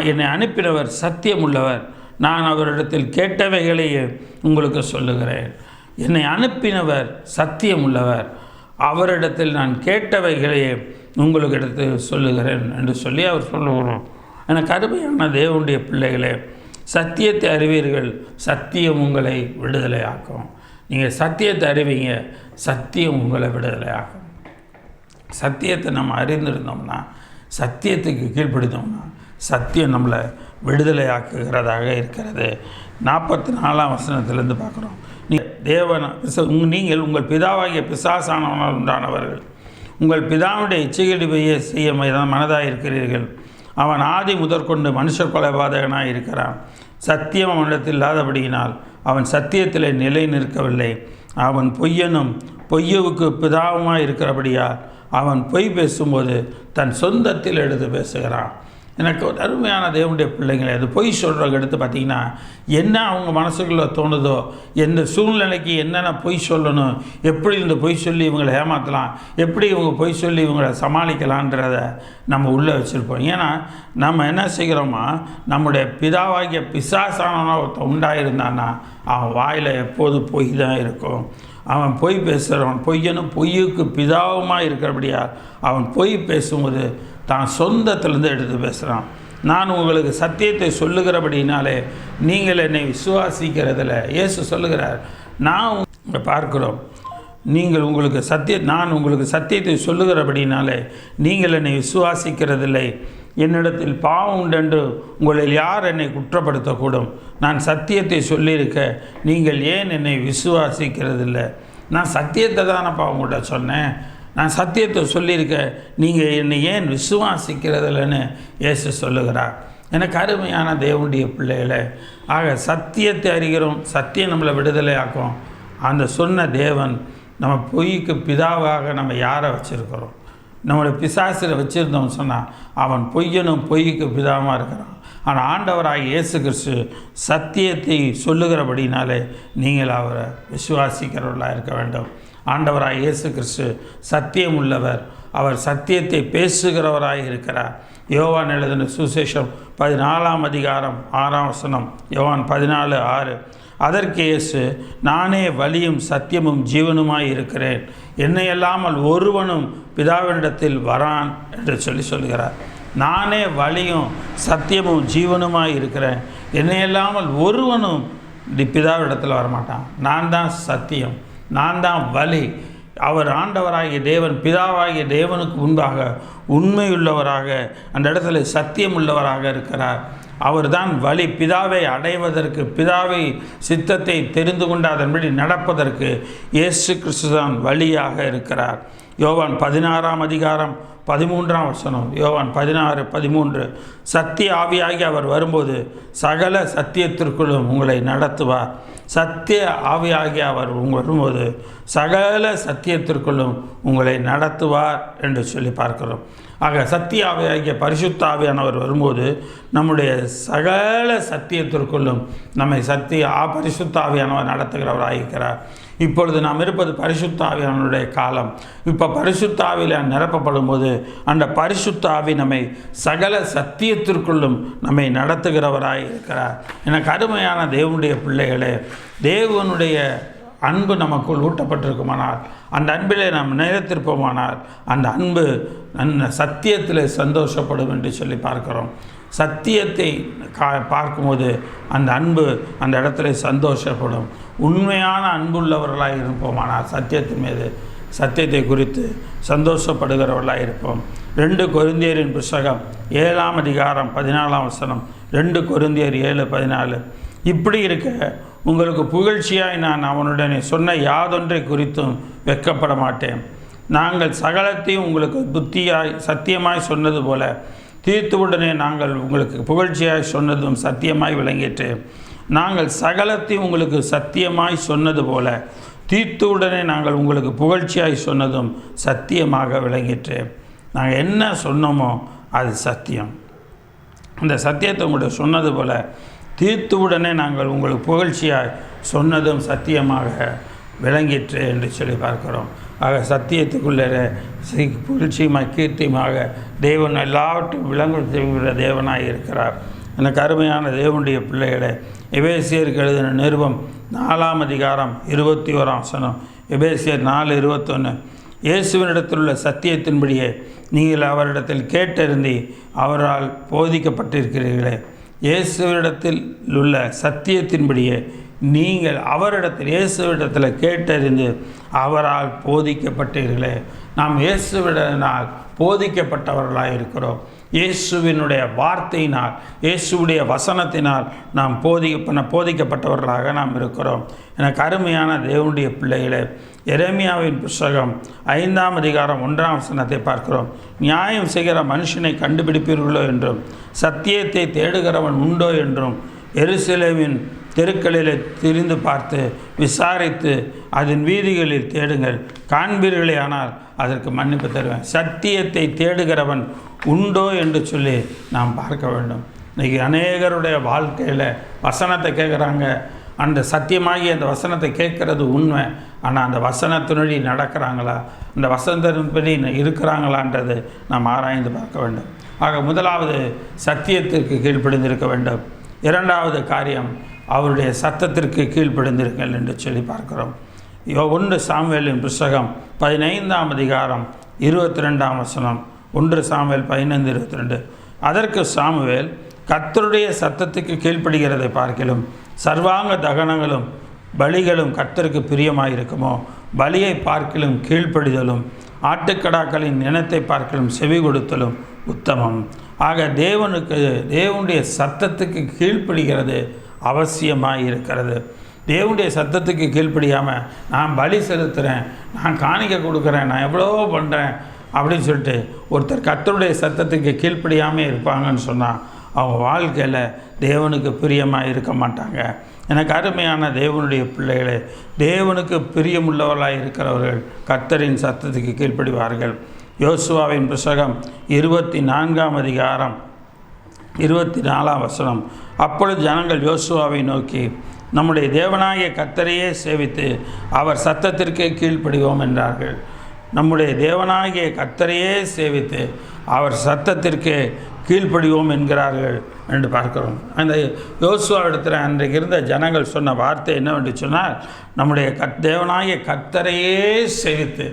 என்னை அனுப்பினவர் சத்தியம் உள்ளவர், நான் அவரிடத்தில் கேட்டவைகளையே உங்களுக்கு சொல்லுகிறேன். என்னை அனுப்பினவர் சத்தியம் உள்ளவர், அவரிடத்தில் நான் கேட்டவைகளையே உங்களுக்கு எடுத்து சொல்லுகிறேன் என்று சொல்லி அவர் சொல்லுகிறோம். எனக்கு அருமையான தேவனுடைய பிள்ளைகளே, சத்தியத்தை அறிவீர்கள், சத்தியம் உங்களை விடுதலை ஆக்கும். நீங்கள் சத்தியத்தை அறிவீங்க, சத்தியம் உங்களை விடுதலை ஆக்கும். சத்தியத்தை நம்ம அறிந்திருந்தோம்னா, சத்தியத்துக்கு கீழ்ப்படுத்தோம்னா சத்தியம் நம்மளை விடுதலை ஆக்குகிறதாக இருக்கிறது. 44ஆம் வசனத்திலேருந்து பார்க்குறோம், நீங்கள் உங்கள் பிதாவாகிய பிசாசானவனால் உண்டானவர்கள், உங்கள் பிதாவுடைய இச்சைகளை செய்ய மனதாக இருக்கிறீர்கள். அவன் ஆதி முதற்கொண்டு மனுஷ கொலைபாதகனாக இருக்கிறான். சத்தியம் அவனிடத்தில் இல்லாதபடியினால் அவன் சத்தியத்தில் நிலை நிற்கவில்லை. அவன் பொய்யனும் பொய்யவுக்கு பிதாவுமாக இருக்கிறபடியால் அவன் பொய் பேசும்போது தன் சொந்தத்தில் எடுத்து பேசுகிறான். எனக்கு ஒரு அருமையான தேவனுடைய பிள்ளைங்களை, அது பொய் சொல்கிறவங்க எடுத்து பார்த்திங்கன்னா என்ன அவங்க மனசுக்குள்ளே தோணுதோ, எந்த சூழ்நிலைக்கு என்னென்ன பொய் சொல்லணும், எப்படி இந்த பொய் சொல்லி இவங்களை ஏமாற்றலாம், எப்படி இவங்க பொய் சொல்லி இவங்களை சமாளிக்கலான்றதை நம்ம உள்ளே வச்சுருப்போம். ஏன்னா நம்ம என்ன செய்கிறோமா, நம்முடைய பிதாவாகிய பிசாசான ஒருத்தன் உண்டாயிருந்தான்னா அவன் வாயில் எப்போது பொய் தான் இருக்கும். அவன் பொய் பேசுகிறவன் பொய்யனும் பொய்யுக்கு பிதாவுமாக இருக்கிறபடியா அவன் பொய் பேசும்போது தான் சொந்தத்திலேருந்து எடுத்து பேசுகிறான். நான் உங்களுக்கு சத்தியத்தை சொல்லுகிறபடினாலே நீங்கள் என்னை விசுவாசிக்கிறதில்ல. இயேசு சொல்லுகிறார், நான் பார்க்கிறோம், நான் உங்களுக்கு சத்தியத்தை சொல்லுகிறபடினாலே நீங்கள் என்னை விசுவாசிக்கிறதில்லை. என்னிடத்தில் பாவம் உண்டென்று உங்களில் யார் என்னை குற்றப்படுத்தக்கூடும்? நான் சத்தியத்தை சொல்லியிருக்க நீங்கள் ஏன் என்னை விசுவாசிக்கிறதில்லை? நான் சத்தியத்தை தானப்பா உங்கள்கிட்ட சொன்னேன், நான் சத்தியத்தை சொல்லியிருக்க, நீங்கள் என்னை ஏன் விசுவாசிக்கிறதில்லைன்னு இயேசு சொல்லுகிறார். எனக்கு அருமையான தேவனுடைய பிள்ளைகளை, ஆக சத்தியத்தை அறிகிறோம், சத்தியம் நம்மளை விடுதலை ஆக்கும். அந்த சொன்ன தேவன் நம்ம பொய்க்கு பிதாவாக நம்ம யாரை வச்சுருக்கிறோம்? நம்மளை பிசாசில் வச்சுருந்தோம்னு சொன்னால் அவன் பொய்யனும் பொய்க்கு பிதாவாக இருக்கிறான். ஆனால் ஆண்டவராகிய இயேசு கிறிஸ்து சத்தியத்தை சொல்லுகிறபடினாலே நீங்கள் அவரை விசுவாசிக்கிறவர்களாக இருக்க வேண்டும். ஆண்டவராகிய இயேசு கிறிஸ்து சத்தியம் உள்ளவர், அவர் சத்தியத்தை பேசுகிறவராக இருக்கிறார். யோவான் எழுதின சுவிசேஷம் 14ஆம் அதிகாரம் 6ஆம் வசனம், யோவான் 14:6. அதற்கு இயேசு, நானே வழியும் சத்தியமும் ஜீவனுமாய் இருக்கிறேன், என்னை அல்லாமல் ஒருவனும் பிதாவினிடத்தில் வரான் என்று சொல்லுகிறார். நானே வழியும் சத்தியமும் ஜீவனுமாய் இருக்கிறேன், என்னை அல்லாமல் ஒருவனும் பிதாவிடத்தில் வரமாட்டான். நான் தான் சத்தியம், நான் தான் வழி. அவர் ஆண்டவராகிய தேவன், பிதாவாகிய தேவனுக்கு முன்பாக உண்மையுள்ளவராக, அந்த இடத்துல சத்தியம் உள்ளவராக இருக்கிறார். அவர் தான் வழி. பிதாவை அடைவதற்கு, பிதாவை சித்தத்தை தெரிந்து கொண்டு அதன்படி நடப்பதற்கு இயேசு கிறிஸ்து தான் வழியாக இருக்கிறார். யோவான் 16ஆம் அதிகாரம் 13ஆம் வசனம், யோவான் 16:13. சத்திய ஆவியாகி அவர் வரும்போது சகல சத்தியத்திற்குள்ளும் உங்களை நடத்துவார். சத்திய ஆவியாகி அவர் வரும்போது சகல சத்தியத்திற்குள்ளும் உங்களை நடத்துவார் என்று சொல்லி பார்க்கிறோம். ஆக சத்திய ஆவியாகிய பரிசுத்த ஆவியானவர் வரும்போது நம்முடைய சகல சத்தியத்திற்குள்ளும் நம்மை பரிசுத்த ஆவியானவர் நடத்துகிறவராயிருக்கிறார். இப்பொழுது நாம் இருப்பது பரிசுத்த ஆவியானவருடைய காலம். இப்போ பரிசுத்த ஆவியில் நிரப்பப்படும் போது அந்த பரிசுத்த ஆவி நம்மை சகல சத்தியத்திற்குள்ளும் நம்மை நடத்துகிறவராய் இருக்கிறார். எனக்கு அருமையான தேவனுடைய பிள்ளைகளே, தேவனுடைய அன்பு நமக்குள் ஊட்டப்பட்டிருக்குமானால், அந்த அன்பிலே நாம் நிலைத்திருப்போமானால், அந்த அன்பு சத்தியத்தில் சந்தோஷப்படும் என்று சொல்லி பார்க்கிறோம். சத்தியத்தை பார்க்கும்போது அந்த அன்பு அந்த இடத்துல சந்தோஷப்படும். உண்மையான அன்புள்ளவர்களாக இருப்போமானால் சத்தியத்தின் மீது, சத்தியத்தை குறித்து சந்தோஷப்படுகிறவர்களாக இருப்போம். 2 கொரிந்தியரின் புத்தகம் 7ஆம் அதிகாரம் 14ஆம் வசனம், 2 கொரிந்தியர் 7:14. இப்படி இருக்க உங்களுக்கு புகழ்ச்சியாய் நான் அவனுடனே சொன்ன யாதொன்றை குறித்தும் வெட்கப்பட மாட்டேன். நாங்கள் சகலத்தையும் உங்களுக்கு புத்தியாய் சத்தியமாய் சொன்னது போல தீர்த்துவுடனே நாங்கள் உங்களுக்கு புகழ்ச்சியாய் சொன்னதும் சத்தியமாய் விளங்கிற்று. நாங்கள் சகலத்தையும் உங்களுக்கு சத்தியமாய் சொன்னது போல தீர்த்துவுடனே நாங்கள் உங்களுக்கு புகழ்ச்சியாய் சொன்னதும் சத்தியமாக விளங்கிற்று. நாங்கள் என்ன சொன்னோமோ அது சத்தியம். அந்த சத்தியத்தை உங்கள்கிட்ட சொன்னது போல் தீர்த்துவுடனே நாங்கள் உங்களுக்கு புகழ்ச்சியாய் சொன்னதும் சத்தியமாக விளங்கிற்று என்று சொல்லி பார்க்கிறோம். ஆக சத்தியத்துக்குள்ளே புகழ்ச்சியுமாக கீர்த்தியுமாக தேவன் எல்லாவற்றையும் விளங்க செய்கிற தேவனாக இருக்கிறார். எனக்கு அருமையான தேவனுடைய பிள்ளைகளே, எபேசியருக்கு எழுதின நிருபம் 4ஆம் அதிகாரம் 21ஆம் வசனம், எபேசியர் 4:21. இயேசுவினிடத்தில் உள்ள சத்தியத்தின்படியே நீங்கள் அவரிடத்தில் கேட்டறிந்தி அவரால் போதிக்கப்பட்டிருக்கிறீர்களே. இயேசுவினிடத்தில் உள்ள சத்தியத்தின்படியே நீங்கள் அவரிடத்தில், இயேசுவிடத்தில் கேட்டறிந்து அவரால் போதிக்கப்பட்டீர்களே. நாம் இயேசுவினால் போதிக்கப்பட்டவர்களாக இருக்கிறோம். இயேசுவினுடைய வார்த்தையினால், இயேசுடைய வசனத்தினால் நாம் போதிக்கப்பட்டவர்களாக நாம் இருக்கிறோம். எனக்கு அருமையான தேவனுடைய பிள்ளைகளே, எரேமியாவின் புத்தகம் 5ஆம் அதிகாரம் 1ஆம் வசனத்தை பார்க்கிறோம். நியாயம் செய்கிற மனுஷனை கண்டுபிடிப்பீர்களோ என்றும், சத்தியத்தை தேடுகிறவன் உண்டோ என்றும் எருசலேமின் தெருக்களில் திரிந்து பார்த்து விசாரித்து அதன் வீதிகளில் தேடுங்கள், காண்பீர்களே ஆனால் அதற்கு மன்னிப்பு தருவேன். சத்தியத்தை தேடுகிறவன் உண்டோ என்று சொல்லி நாம் பார்க்க வேண்டும். இன்றைக்கி அநேகருடைய வாழ்க்கையில் வசனத்தை கேட்குறாங்க, அந்த சத்தியமாகி அந்த வசனத்தை கேட்குறது உண்மை. ஆனால் அந்த வசனத்தினுடைய நடக்கிறாங்களா, அந்த வசனத்தின்படி இருக்கிறாங்களான்றது நாம் ஆராய்ந்து பார்க்க வேண்டும். ஆக முதலாவது சத்தியத்திற்கு கீழ்ப்படிந்திருக்க வேண்டும். இரண்டாவது காரியம் அவருடைய சத்தத்திற்கு கீழ்ப்படிந்திருங்கள் என்று சொல்லி பார்க்கிறோம். 1 சாமுவேலின் புத்தகம் 15ஆம் அதிகாரம் 22ஆம் வசனம், 1 சாமுவேல் 15:22. அதற்கு சாமுவேல், கர்த்தருடைய சத்தத்துக்கு கீழ்ப்படுகிறதை பார்க்கிலும் சர்வாங்க தகனங்களும் பலிகளும் கர்த்தருக்கு பிரியமாயிருக்குமோ, பலியை பார்க்கிலும் கீழ்ப்படிதலும் ஆட்டுக்கடாக்களின் இனத்தை பார்க்கிலும் செவி கொடுத்தலும் உத்தமம். ஆக தேவனுடைய சத்தத்துக்கு கீழ்ப்படுகிறது அவசியமாக இருக்கிறது. தேவனுடைய சத்தத்துக்கு கீழ்ப்படியாமல் நான் பலி செலுத்துகிறேன், நான் காணிக்கை கொடுக்குறேன், நான் எவ்வளோ பண்ணுறேன் அப்படின்னு சொல்லிட்டு ஒருத்தர் கர்த்தருடைய சத்தத்துக்கு கீழ்ப்படியாமல் இருப்பாங்கன்னு சொன்னால் அவங்க வாழ்க்கையில் தேவனுக்கு பிரியமாக இருக்க மாட்டாங்க. எனக்கு அருமையான தேவனுடைய பிள்ளைகளே, தேவனுக்கு பிரியமுள்ளவர்களாக இருக்கிறவர்கள் கர்த்தரின் சத்தத்துக்கு கீழ்ப்படிவார்கள். யோசுவாவின் புத்தகம் 24ஆம் அதிகாரம் 24ஆம் வசனம். அப்பொழுது ஜனங்கள் யோசுவாவை நோக்கி, நம்முடைய தேவனாகிய கர்த்தரையே சேவித்து அவர் சத்தத்திற்கே கீழ்ப்படிவோம் என்றார்கள். நம்முடைய தேவனாகிய கர்த்தரையே சேவித்து அவர் சத்தத்திற்கே கீழ்ப்படிவோம் என்கிறார்கள் என்று பார்க்கிறோம். அந்த யோசுவா இடத்துல அன்றைக்கு இருந்த ஜனங்கள் சொன்ன வார்த்தை என்னவென்று சொன்னால், நம்முடைய தேவனாகிய கர்த்தரையே சேவித்து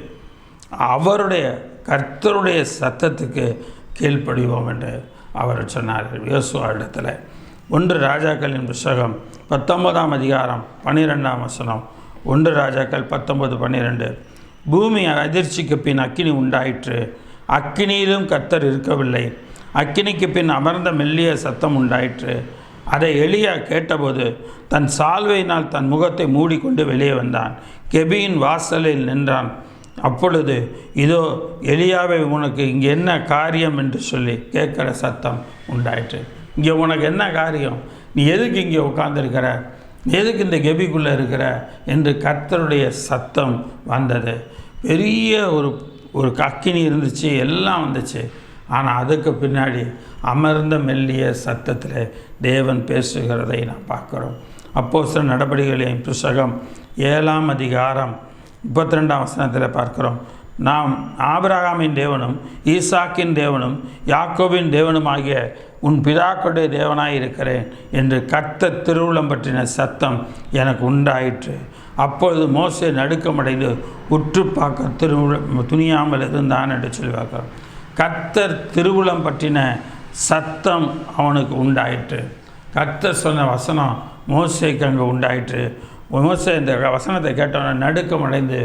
அவருடைய கர்த்தருடைய சத்தத்துக்கு கீழ்ப்படிவோம் என்று அவர் சொன்னார்கள் யோசுவா இடத்துல. 1 ராஜாக்களின் புஸ்தகம் 19ஆம் அதிகாரம் 12ஆம் வசனம். 1 ராஜாக்கள் 19:12. பூமி அதிர்ச்சிக்கு பின் அக்கினி உண்டாயிற்று, அக்கினியிலும் கர்த்தர் இருக்கவில்லை. அக்கினிக்கு பின் அமர்ந்த மெல்லிய சத்தம் உண்டாயிற்று. அதை எலியா கேட்டபோது தன் சால்வையினால் தன் முகத்தை மூடிக்கொண்டு வெளியே வந்தான். கெபியின் வாசலில் நின்றான். அப்பொழுது இதோ எலியாவை, உனக்கு இங்கே என்ன காரியம் என்று சொல்லி கேட்குற சத்தம் உண்டாயிற்று. இங்கே உனக்கு என்ன காரியம்? நீ எதுக்கு இங்கே உட்கார்ந்துருக்கிற? எதுக்கு இந்த கெபிக்குள்ளே இருக்கிற என்று கர்த்தருடைய சத்தம் வந்தது. பெரிய ஒரு அக்கினி இருந்துச்சு, எல்லாம் வந்துச்சு. ஆனால் அதுக்கு பின்னாடி அமர்ந்த மெல்லிய சத்தத்தில் தேவன் பேசுகிறதை நாம் பார்க்குறோம். அப்போஸ்தலர் நடபடிகளின் புஸ்தகம் 7ஆம் அதிகாரம் 32ஆம் வசனத்தில் பார்க்கிறோம். நாம் ஆபிரகாமின் தேவனும் ஈசாக்கின் தேவனும் யாக்கோபின் தேவனும் ஆகிய உன் பிதாக்களுடைய தேவனாய் இருக்கிறேன் என்று கர்த்தர் திருவுளம் பற்றின சத்தம் எனக்கு உண்டாயிற்று. அப்பொழுது மோசே நடுக்கமடைந்து உற்று பார்க்க துணியாமல் இருந்தான் என்று சொல்லி பார்க்கிறோம். கர்த்தர் திருவுளம் பற்றின சத்தம் அவனுக்கு உண்டாயிற்று. கர்த்தர் சொன்ன வசனம் மோசேக்கு அங்கே உண்டாயிற்று. மோசே இந்த வசனத்தை கேட்டவனை நடுக்கமடைந்து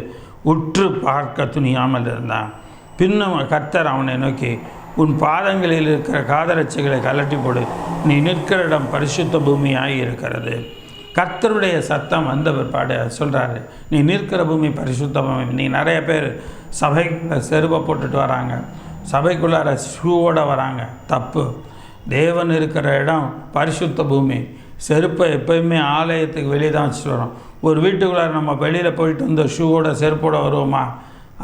உற்று பார்க்க துணியாமல் இருந்தான். பின்னும் கர்த்தர் அவனை நோக்கி, உன் பாதங்களில் இருக்கிற காதரட்சிகளை கலட்டி போடு, நீ நிற்கிற இடம் பரிசுத்த பூமியாய் இருக்கிறது. கர்த்தருடைய சத்தம் வந்த பிற்பாடு சொல்கிறாரு, நீ நிற்கிற பூமி பரிசுத்த பூமி. நீ நிறைய பேர் சபைக்குள்ளே செருப்பை போட்டுட்டு வராங்க, சபைக்குள்ளார ஷூவோடு வராங்க. தப்பு. தேவன் இருக்கிற இடம் பரிசுத்த பூமி. செருப்பை எப்போயுமே ஆலயத்துக்கு வெளியே தான் வச்சுட்டு வரோம். ஒரு வீட்டுக்குள்ளார நம்ம வெளியில் போயிட்டு வந்து ஷூவோட செருப்போடு வருவோமா?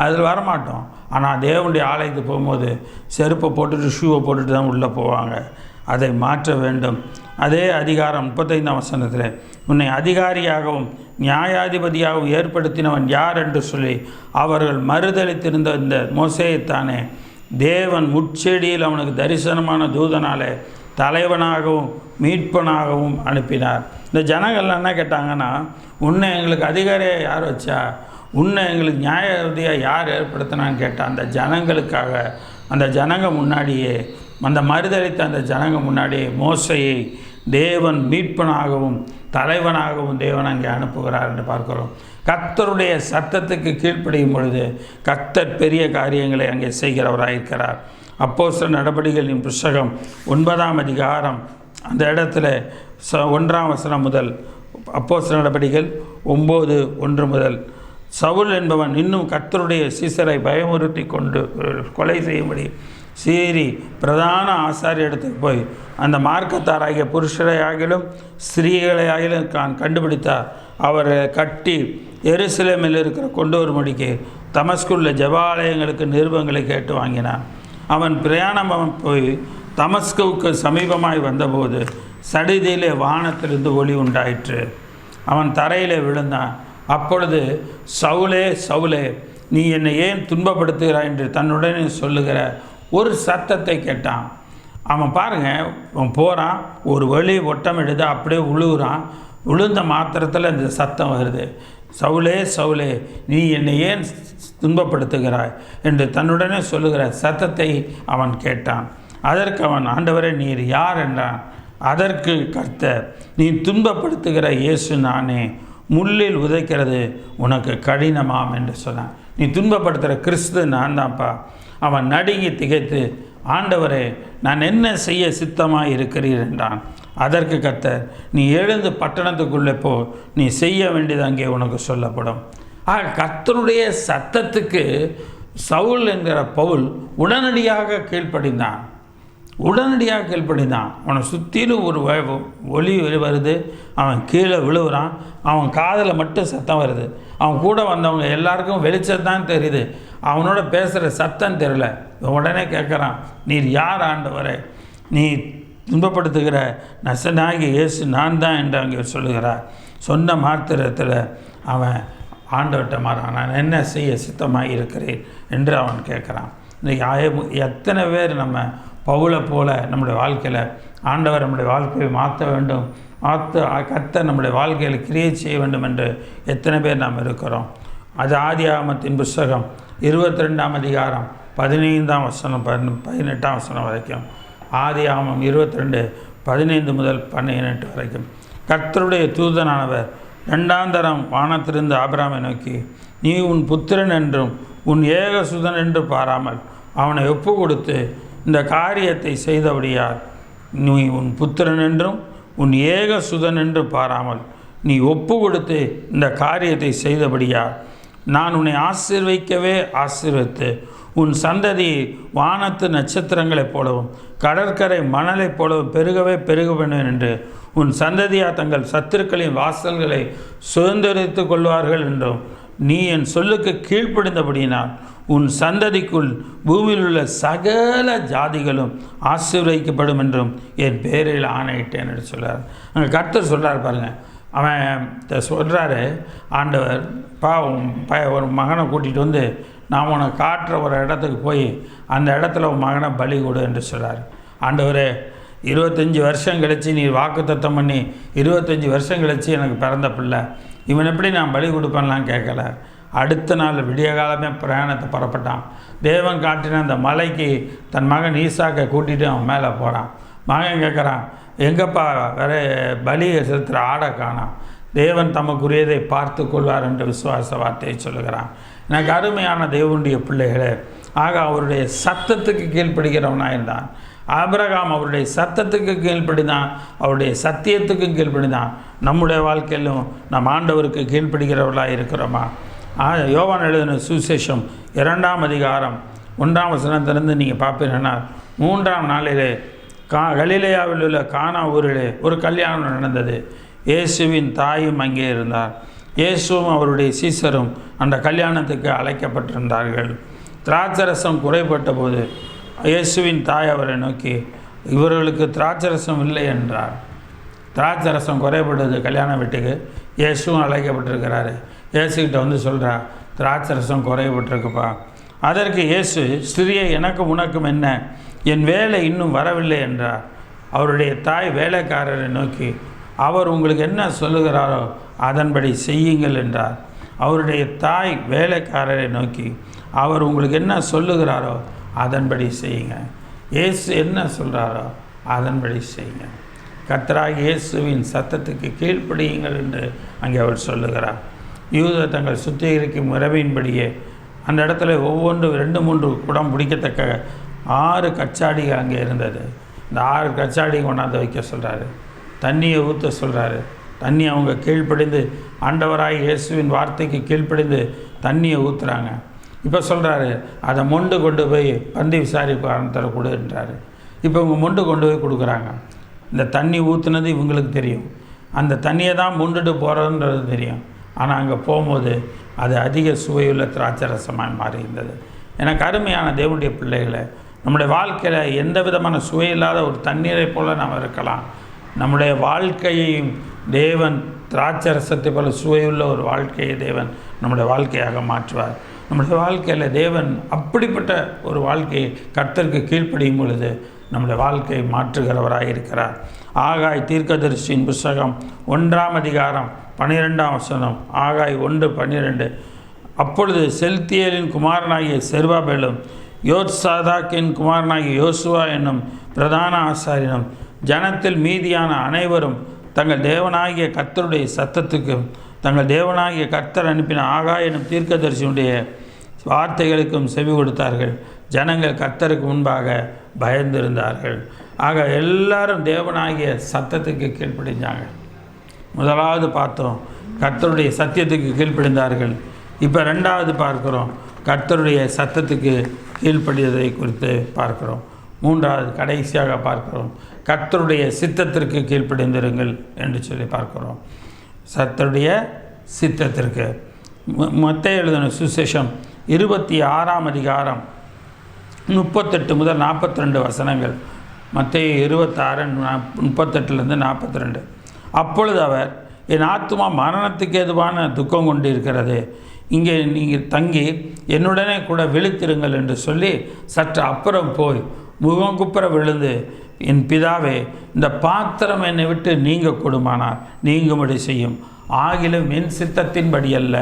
அதில் வரமாட்டோம். ஆனால் தேவனுடைய ஆலயத்துக்கு போகும்போது செருப்பை போட்டுட்டு ஷூவை போட்டுட்டு தான் உள்ளே போவாங்க. அதை மாற்ற வேண்டும். அதே அதிகாரம் 35ஆம் வசனத்தில், உன்னை அதிகாரியாகவும் நியாயாதிபதியாகவும் ஏற்படுத்தினவன் யார் என்று சொல்லி அவர்கள் மறுதளித்திருந்த இந்த மோசேயைத்தானே தேவன் முட்செடியில் அவனுக்கு தரிசனமான தூதனாலே தலைவனாகவும் மீட்பனாகவும் அனுப்பினார். இந்த ஜனங்கள்லாம் என்ன கேட்டாங்கன்னா, உன்னை எங்களுக்கு அதிகாரியாக யார் வச்சா, உன்னை எங்களுக்கு நியாயாதிபதியாக யார் ஏற்படுத்தினான்னு கேட்டால், அந்த ஜனங்களுக்காக அந்த ஜனங்க முன்னாடியே, அந்த மறுதளித்த அந்த ஜனங்க முன்னாடியே மோசையை தேவன் மீட்பனாகவும் தலைவனாகவும் தேவன் அங்கே அனுப்புகிறார் என்று பார்க்கிறோம். கர்த்தருடைய சத்தத்துக்கு கீழ்ப்படியும் பொழுது கர்த்தர் பெரிய காரியங்களை அங்கே செய்கிறவராயிருக்கிறார். அப்போஸ்தலர் நடபடிகளின் புஸ்தகம் 9ஆம் அதிகாரம் அந்த இடத்துல 1ஆம் வசனம் முதல், அப்போஸ்தலர் நடபடிகள் 9:1 முதல், சவுல் என்பவன் இன்னும் கர்த்தருடைய சீசரை பயமுறுத்தி கொண்டு கொலை செய்யும்படி சீறி பிரதான ஆசாரிய இடத்துக்கு போய் அந்த மார்க்கத்தாராகிய புருஷரையாகிலும் ஸ்திரீகளையாகிலும் கண்டுபிடித்தார். அவரை கட்டி எருசலேமில் இருக்கிற கொண்டு வரும்படிக்கு தமஸ்குள்ள ஜெபாலயங்களுக்கு நிருபங்களை கேட்டு வாங்கினான். அவன் பிரயாணம் போய் தமஸ்குவுக்கு சமீபமாய் வந்தபோது சடிதியிலே வானத்திலிருந்து ஒளி உண்டாயிற்று. அவன் தரையிலே விழுந்தான். அப்பொழுது, சவுலே சவுலே, நீ என்னை ஏன் துன்பப்படுத்துகிறாய் என்று தன்னுடனே சொல்லுகிற ஒரு சத்தத்தை கேட்டான். அவன் பாருங்கள், அவன் போகிறான், ஒரு வழி ஒட்டமிடுது, அப்படியே விழுகிறான். விழுந்த மாத்திரத்தில் இந்த சத்தம் வருது, சவுலே சவுலே, நீ என்னை ஏன் துன்பப்படுத்துகிறாய் என்று தன்னுடனே சொல்லுகிற சத்தத்தை அவன் கேட்டான். அதற்கு அவன், ஆண்டவரே நீர் யார் என்றான். அதற்கு கர்த்தர், நீ துன்பப்படுத்துகிற இயேசு நானே, முள்ளில் உதைக்கிறது உனக்கு கடினமாம் என்று சொன்னான். நீ துன்பப்படுத்துகிற கிறிஸ்து நான் தான்ப்பா. அவன் நடுங்கி திகைத்து, ஆண்டவரே நான் என்ன செய்ய சித்தமாக இருக்கிறீர் என்றான். அதற்கு கர்த்தர், நீ எழுந்து பட்டணத்துக்குள்ளே போ, நீ செய்ய வேண்டியது அங்கே உனக்கு சொல்லப்படும். கர்த்தருடைய சத்தத்துக்கு சவுல் என்கிற பவுல் உடனடியாக கீழ்ப்படிந்தான். அவனை சுற்றிலும் ஒரு ஒளி வருது. அவன் கீழே விழுகிறான். அவன் காதில் மட்டும் சத்தம் வருது. அவன் கூட வந்தவங்க எல்லாருக்கும் வெளிச்சத்தான் தெரியுது, அவனோட பேசுகிற சத்தம் தெரியல. உடனே கேட்குறான், நீர் யார் ஆண்டவரே? நீ துன்பப்படுத்துகிற நசனாகிய இயேசு நான் தான் என்று அங்கே சொல்லுகிறார். சொன்ன மாத்திரத்தில் அவன் ஆண்டவர்கிட்ட மாறான். நான் என்ன செய்ய சித்தமாக இருக்கிறேன் என்று அவன் கேட்குறான். இன்றைக்கி எத்தனை பேர் நம்ம பவுலை போல நம்முடைய வாழ்க்கையில் ஆண்டவர் நம்முடைய வாழ்க்கையை மாற்ற வேண்டும், கர்த்தர் நம்முடைய வாழ்க்கையில் கிரியை செய்ய வேண்டும் என்று எத்தனை பேர் நாம் இருக்கிறோம். அது ஆதியாகமத்தின் புஸ்தகம் 22ஆம் அதிகாரம் 15ஆம் வசனம் 18ஆம் வசனம் வரைக்கும். ஆதியாகமம் 22:15 முதல் 18 வரைக்கும். கர்த்தருடைய தூதனானவர் 2ஆம் தரம் வானத்திலிருந்து ஆபிரகாமை நோக்கி, நீ உன் புத்திரன் என்றும் உன் ஏகசுதன் என்று பாராமல் அவனை ஒப்பு கொடுத்து இந்த காரியத்தை செய்தபடியால், நீ உன் புத்திரன் என்றும் உன் ஏகசுதன் என்று பாராமல் நீ ஒப்பு கொடுத்து இந்த காரியத்தை செய்தபடியால், நான் உன்னை ஆசீர்வதிக்கவே ஆசீர்வதித்து உன் சந்ததி வானத்து நட்சத்திரங்களைப் போலவும் கடற்கரை மணலைப் போலவும் பெருகவே பெருகுவேன் என்று உன் சந்ததியார் தங்கள் சத்துருக்களின் வாசல்களை சுதந்திரித்து கொள்வார்கள் என்றும், நீ என் சொல்லுக்கு கீழ்ப்படிந்தபடியினால் உன் சந்ததிக்குள் பூமியில் உள்ள சகல ஜாதிகளும் ஆசீர்வதிக்கப்படும் என்றும் என் பேரில் ஆணையிட்டேன் என்று சொல்கிறார். அங்கே கர்த்தர் சொல்கிறார் பாருங்கள். அவன் சொல்கிறாரு, ஆண்டவர் ஒரு மகனை கூட்டிகிட்டு வந்து நான் உனக்கு காட்டுற ஒரு இடத்துக்கு போய் அந்த இடத்துல உன் மகனை பலி கொடு என்று சொல்கிறார். ஆண்டவரே, 25 வருஷம் கழித்து நீ வாக்குத்தத்தம் பண்ணி 25 வருஷம் கழித்து எனக்கு பிறந்த பிள்ளை, இவன் எப்படி நான் பலி கொடுப்பேன்லாம் கேட்கல. அடுத்த நாள் விடிய காலமே பிரயாணத்தை புறப்பட்டான். தேவன் காட்டின அந்த மலைக்கு தன் மகன் ஈசாக்கை கூட்டிகிட்டு அவன் மேலே போகிறான். மகன் கேட்குறான், எங்கப்பா வேற பலியை செலுத்துகிற ஆடை காணாம். தேவன் தமக்குரியதை பார்த்து கொள்வார் என்று விசுவாச வார்த்தையை சொல்லுகிறான். எனக்கு அருமையான தேவனுடைய பிள்ளைகளே, ஆக அவருடைய சத்தத்துக்கு கீழ்ப்படுகிறவனாக இருந்தான். ஆபிரகாம் அவருடைய சத்தத்துக்கு கீழ்ப்படிதான், அவருடைய சத்தியத்துக்கு கீழ்ப்படிதான். நம்முடைய வாழ்க்கையிலும் நம் ஆண்டவருக்கு கீழ்ப்படுகிறவர்களாக இருக்கிறோமா? யோவான் எழுதின சுவிசேஷம் 2ஆம் அதிகாரம் 1ஆம் வசனத்திலிருந்து நீங்கள் பார்ப்பீங்கன்னா, 3ஆம் நாளிலே கலிலேயாவில் உள்ள கானா ஊரிலே ஒரு கல்யாணம் நடந்தது. இயேசுவின் தாயும் அங்கே இருந்தார். இயேசுவும் அவருடைய சீசரும் அந்த கல்யாணத்துக்கு அழைக்கப்பட்டிருந்தார்கள். திராட்சரசம் குறைபட்ட போது இயேசுவின் தாய் அவரை நோக்கி, இவர்களுக்கு திராட்சரசம் இல்லை என்றார். திராட்சரசம் குறைபட்டது கல்யாண வீட்டுக்கு. இயேசுவும் அழைக்கப்பட்டிருக்கிறாரு. இயேசுக்கிட்ட வந்து சொல்கிறா, திராட்சரசம் குறைபட்டிருக்குப்பா. அதற்கு இயேசு, ஸ்திரியை எனக்கும் உனக்கும் என்ன, என் வேலை இன்னும் வரவில்லை என்றார். அவருடைய தாய் வேலைக்காரரை நோக்கி, அவர் உங்களுக்கு என்ன சொல்லுகிறாரோ அதன்படி செய்யுங்கள் என்றார். அவருடைய தாய் வேலைக்காரரை நோக்கி, அவர் உங்களுக்கு என்ன சொல்லுகிறாரோ அதன்படி செய்யுங்க. இயேசு என்ன சொல்கிறாரோ அதன்படி செய்யுங்க. கர்த்தராகிய இயேசுவின் சத்தத்துக்கு கீழ்ப்படியுங்கள் என்று அங்கே அவர் சொல்லுகிறார். யூதர் தங்கள் சுத்திகரிக்கும் முறைமையின்படியே அந்த இடத்துல ஒவ்வொன்று 2-3 குடம் பிடிக்கத்தக்க 6 கச்சாடிகள் அங்கே இருந்தது. இந்த 6 கச்சாடி கொண்டாந்து வைக்க சொல்கிறாரு. தண்ணியை ஊற்ற சொல்கிறாரு. தண்ணி அவங்க கீழ்ப்படிந்து ஆண்டவராய் இயேசுவின் வார்த்தைக்கு கீழ்ப்படிந்து தண்ணியை ஊற்றுறாங்க. இப்போ சொல்கிறாரு, அதை மொண்டு கொண்டு போய் பந்தி விசாரிப்பு ஆரம்பத்தில் கொடுன்றாரு. இப்போ இவங்க மொண்டு கொண்டு போய் கொடுக்குறாங்க. இந்த தண்ணி ஊற்றுனது இவங்களுக்கு தெரியும், அந்த தண்ணியை தான் மொண்டுட்டு போகிறதுன்றது தெரியும். ஆனால் அங்கே போகும்போது அது அதிக சுவையுள்ள திராட்சரசமாக மாறி இருந்தது. எனக்கு அருமையான தேவனுடைய பிள்ளைகளை, நம்முடைய வாழ்க்கையில் எந்த விதமான சுவையில்லாத ஒரு தண்ணீரை போல் நாம் இருக்கலாம். நம்முடைய வாழ்க்கையையும் தேவன் திராட்சரசத்தை போல சுவையுள்ள ஒரு வாழ்க்கையை தேவன் நம்முடைய வாழ்க்கையாக மாற்றுவார். நம்முடைய வாழ்க்கையில் தேவன் அப்படிப்பட்ட ஒரு வாழ்க்கையை கர்த்தருக்கு கீழ்ப்படியும் பொழுது நம்முடைய வாழ்க்கையை மாற்றுகிறவராக இருக்கிறார். ஆகாய் தீர்க்கதரிசியின் புஸ்தகம் 1ஆம் அதிகாரம் 12ஆம் வசனம். ஆகாய் 1:12. அப்பொழுது செல்தியேலின் குமாரனாகிய செருபாபேலும் யோத்சாதாக்கின் குமாரனாகிய யோசுவா என்னும் பிரதான ஆசாரியனும் ஜனத்தில் மீதியான அனைவரும் தங்கள் தேவனாகிய கர்த்தருடைய சத்தத்துக்கும் தங்கள் தேவனாகிய கர்த்தர் அனுப்பின ஆகாய் என்னும் தீர்க்கதரிசியுடைய வார்த்தைகளுக்கும் செவி கொடுத்தார்கள். ஜனங்கள் கர்த்தருக்கு முன்பாக பயந்திருந்தார்கள். ஆக எல்லாரும் தேவனாகிய சத்தத்துக்கு கீழ்ப்படிஞ்சாங்க. முதலாவது பார்த்தோம், கர்த்தருடைய சத்தியத்துக்கு கீழ்ப்படிந்தார்கள். இப்போ 2வது பார்க்குறோம், கர்த்தருடைய சத்தத்துக்கு கீழ்ப்படியதை குறித்து பார்க்குறோம். 3வது கடைசியாக பார்க்குறோம், கர்த்தருடைய சித்தத்திற்கு கீழ்ப்படிந்திருங்கள் என்று சொல்லி பார்க்குறோம். கர்த்தருடைய சித்தத்திற்கு மத்தேயு எழுதின சுவிசேஷம் 26ஆம் அதிகாரம் 38 முதல் 42 வசனங்கள். மத்தேயு 26:38-42. அப்பொழுது அவர், என் ஆத்துமா மரணத்துக்கு ஏதுவான துக்கம் கொண்டு இருக்கிறது, இங்கே நீங்கள் தங்கி என்னுடனே கூட விழித்திருங்கள் என்று சொல்லி சற்று அப்புறம் போய் முகங்குப்புற விழுந்து, என் பிதாவே, இந்த பாத்திரம் என்னை விட்டு நீங்க கொடுமானார் நீங்கும்படி செய்யும், ஆகிலும் என் சித்தத்தின்படி அல்ல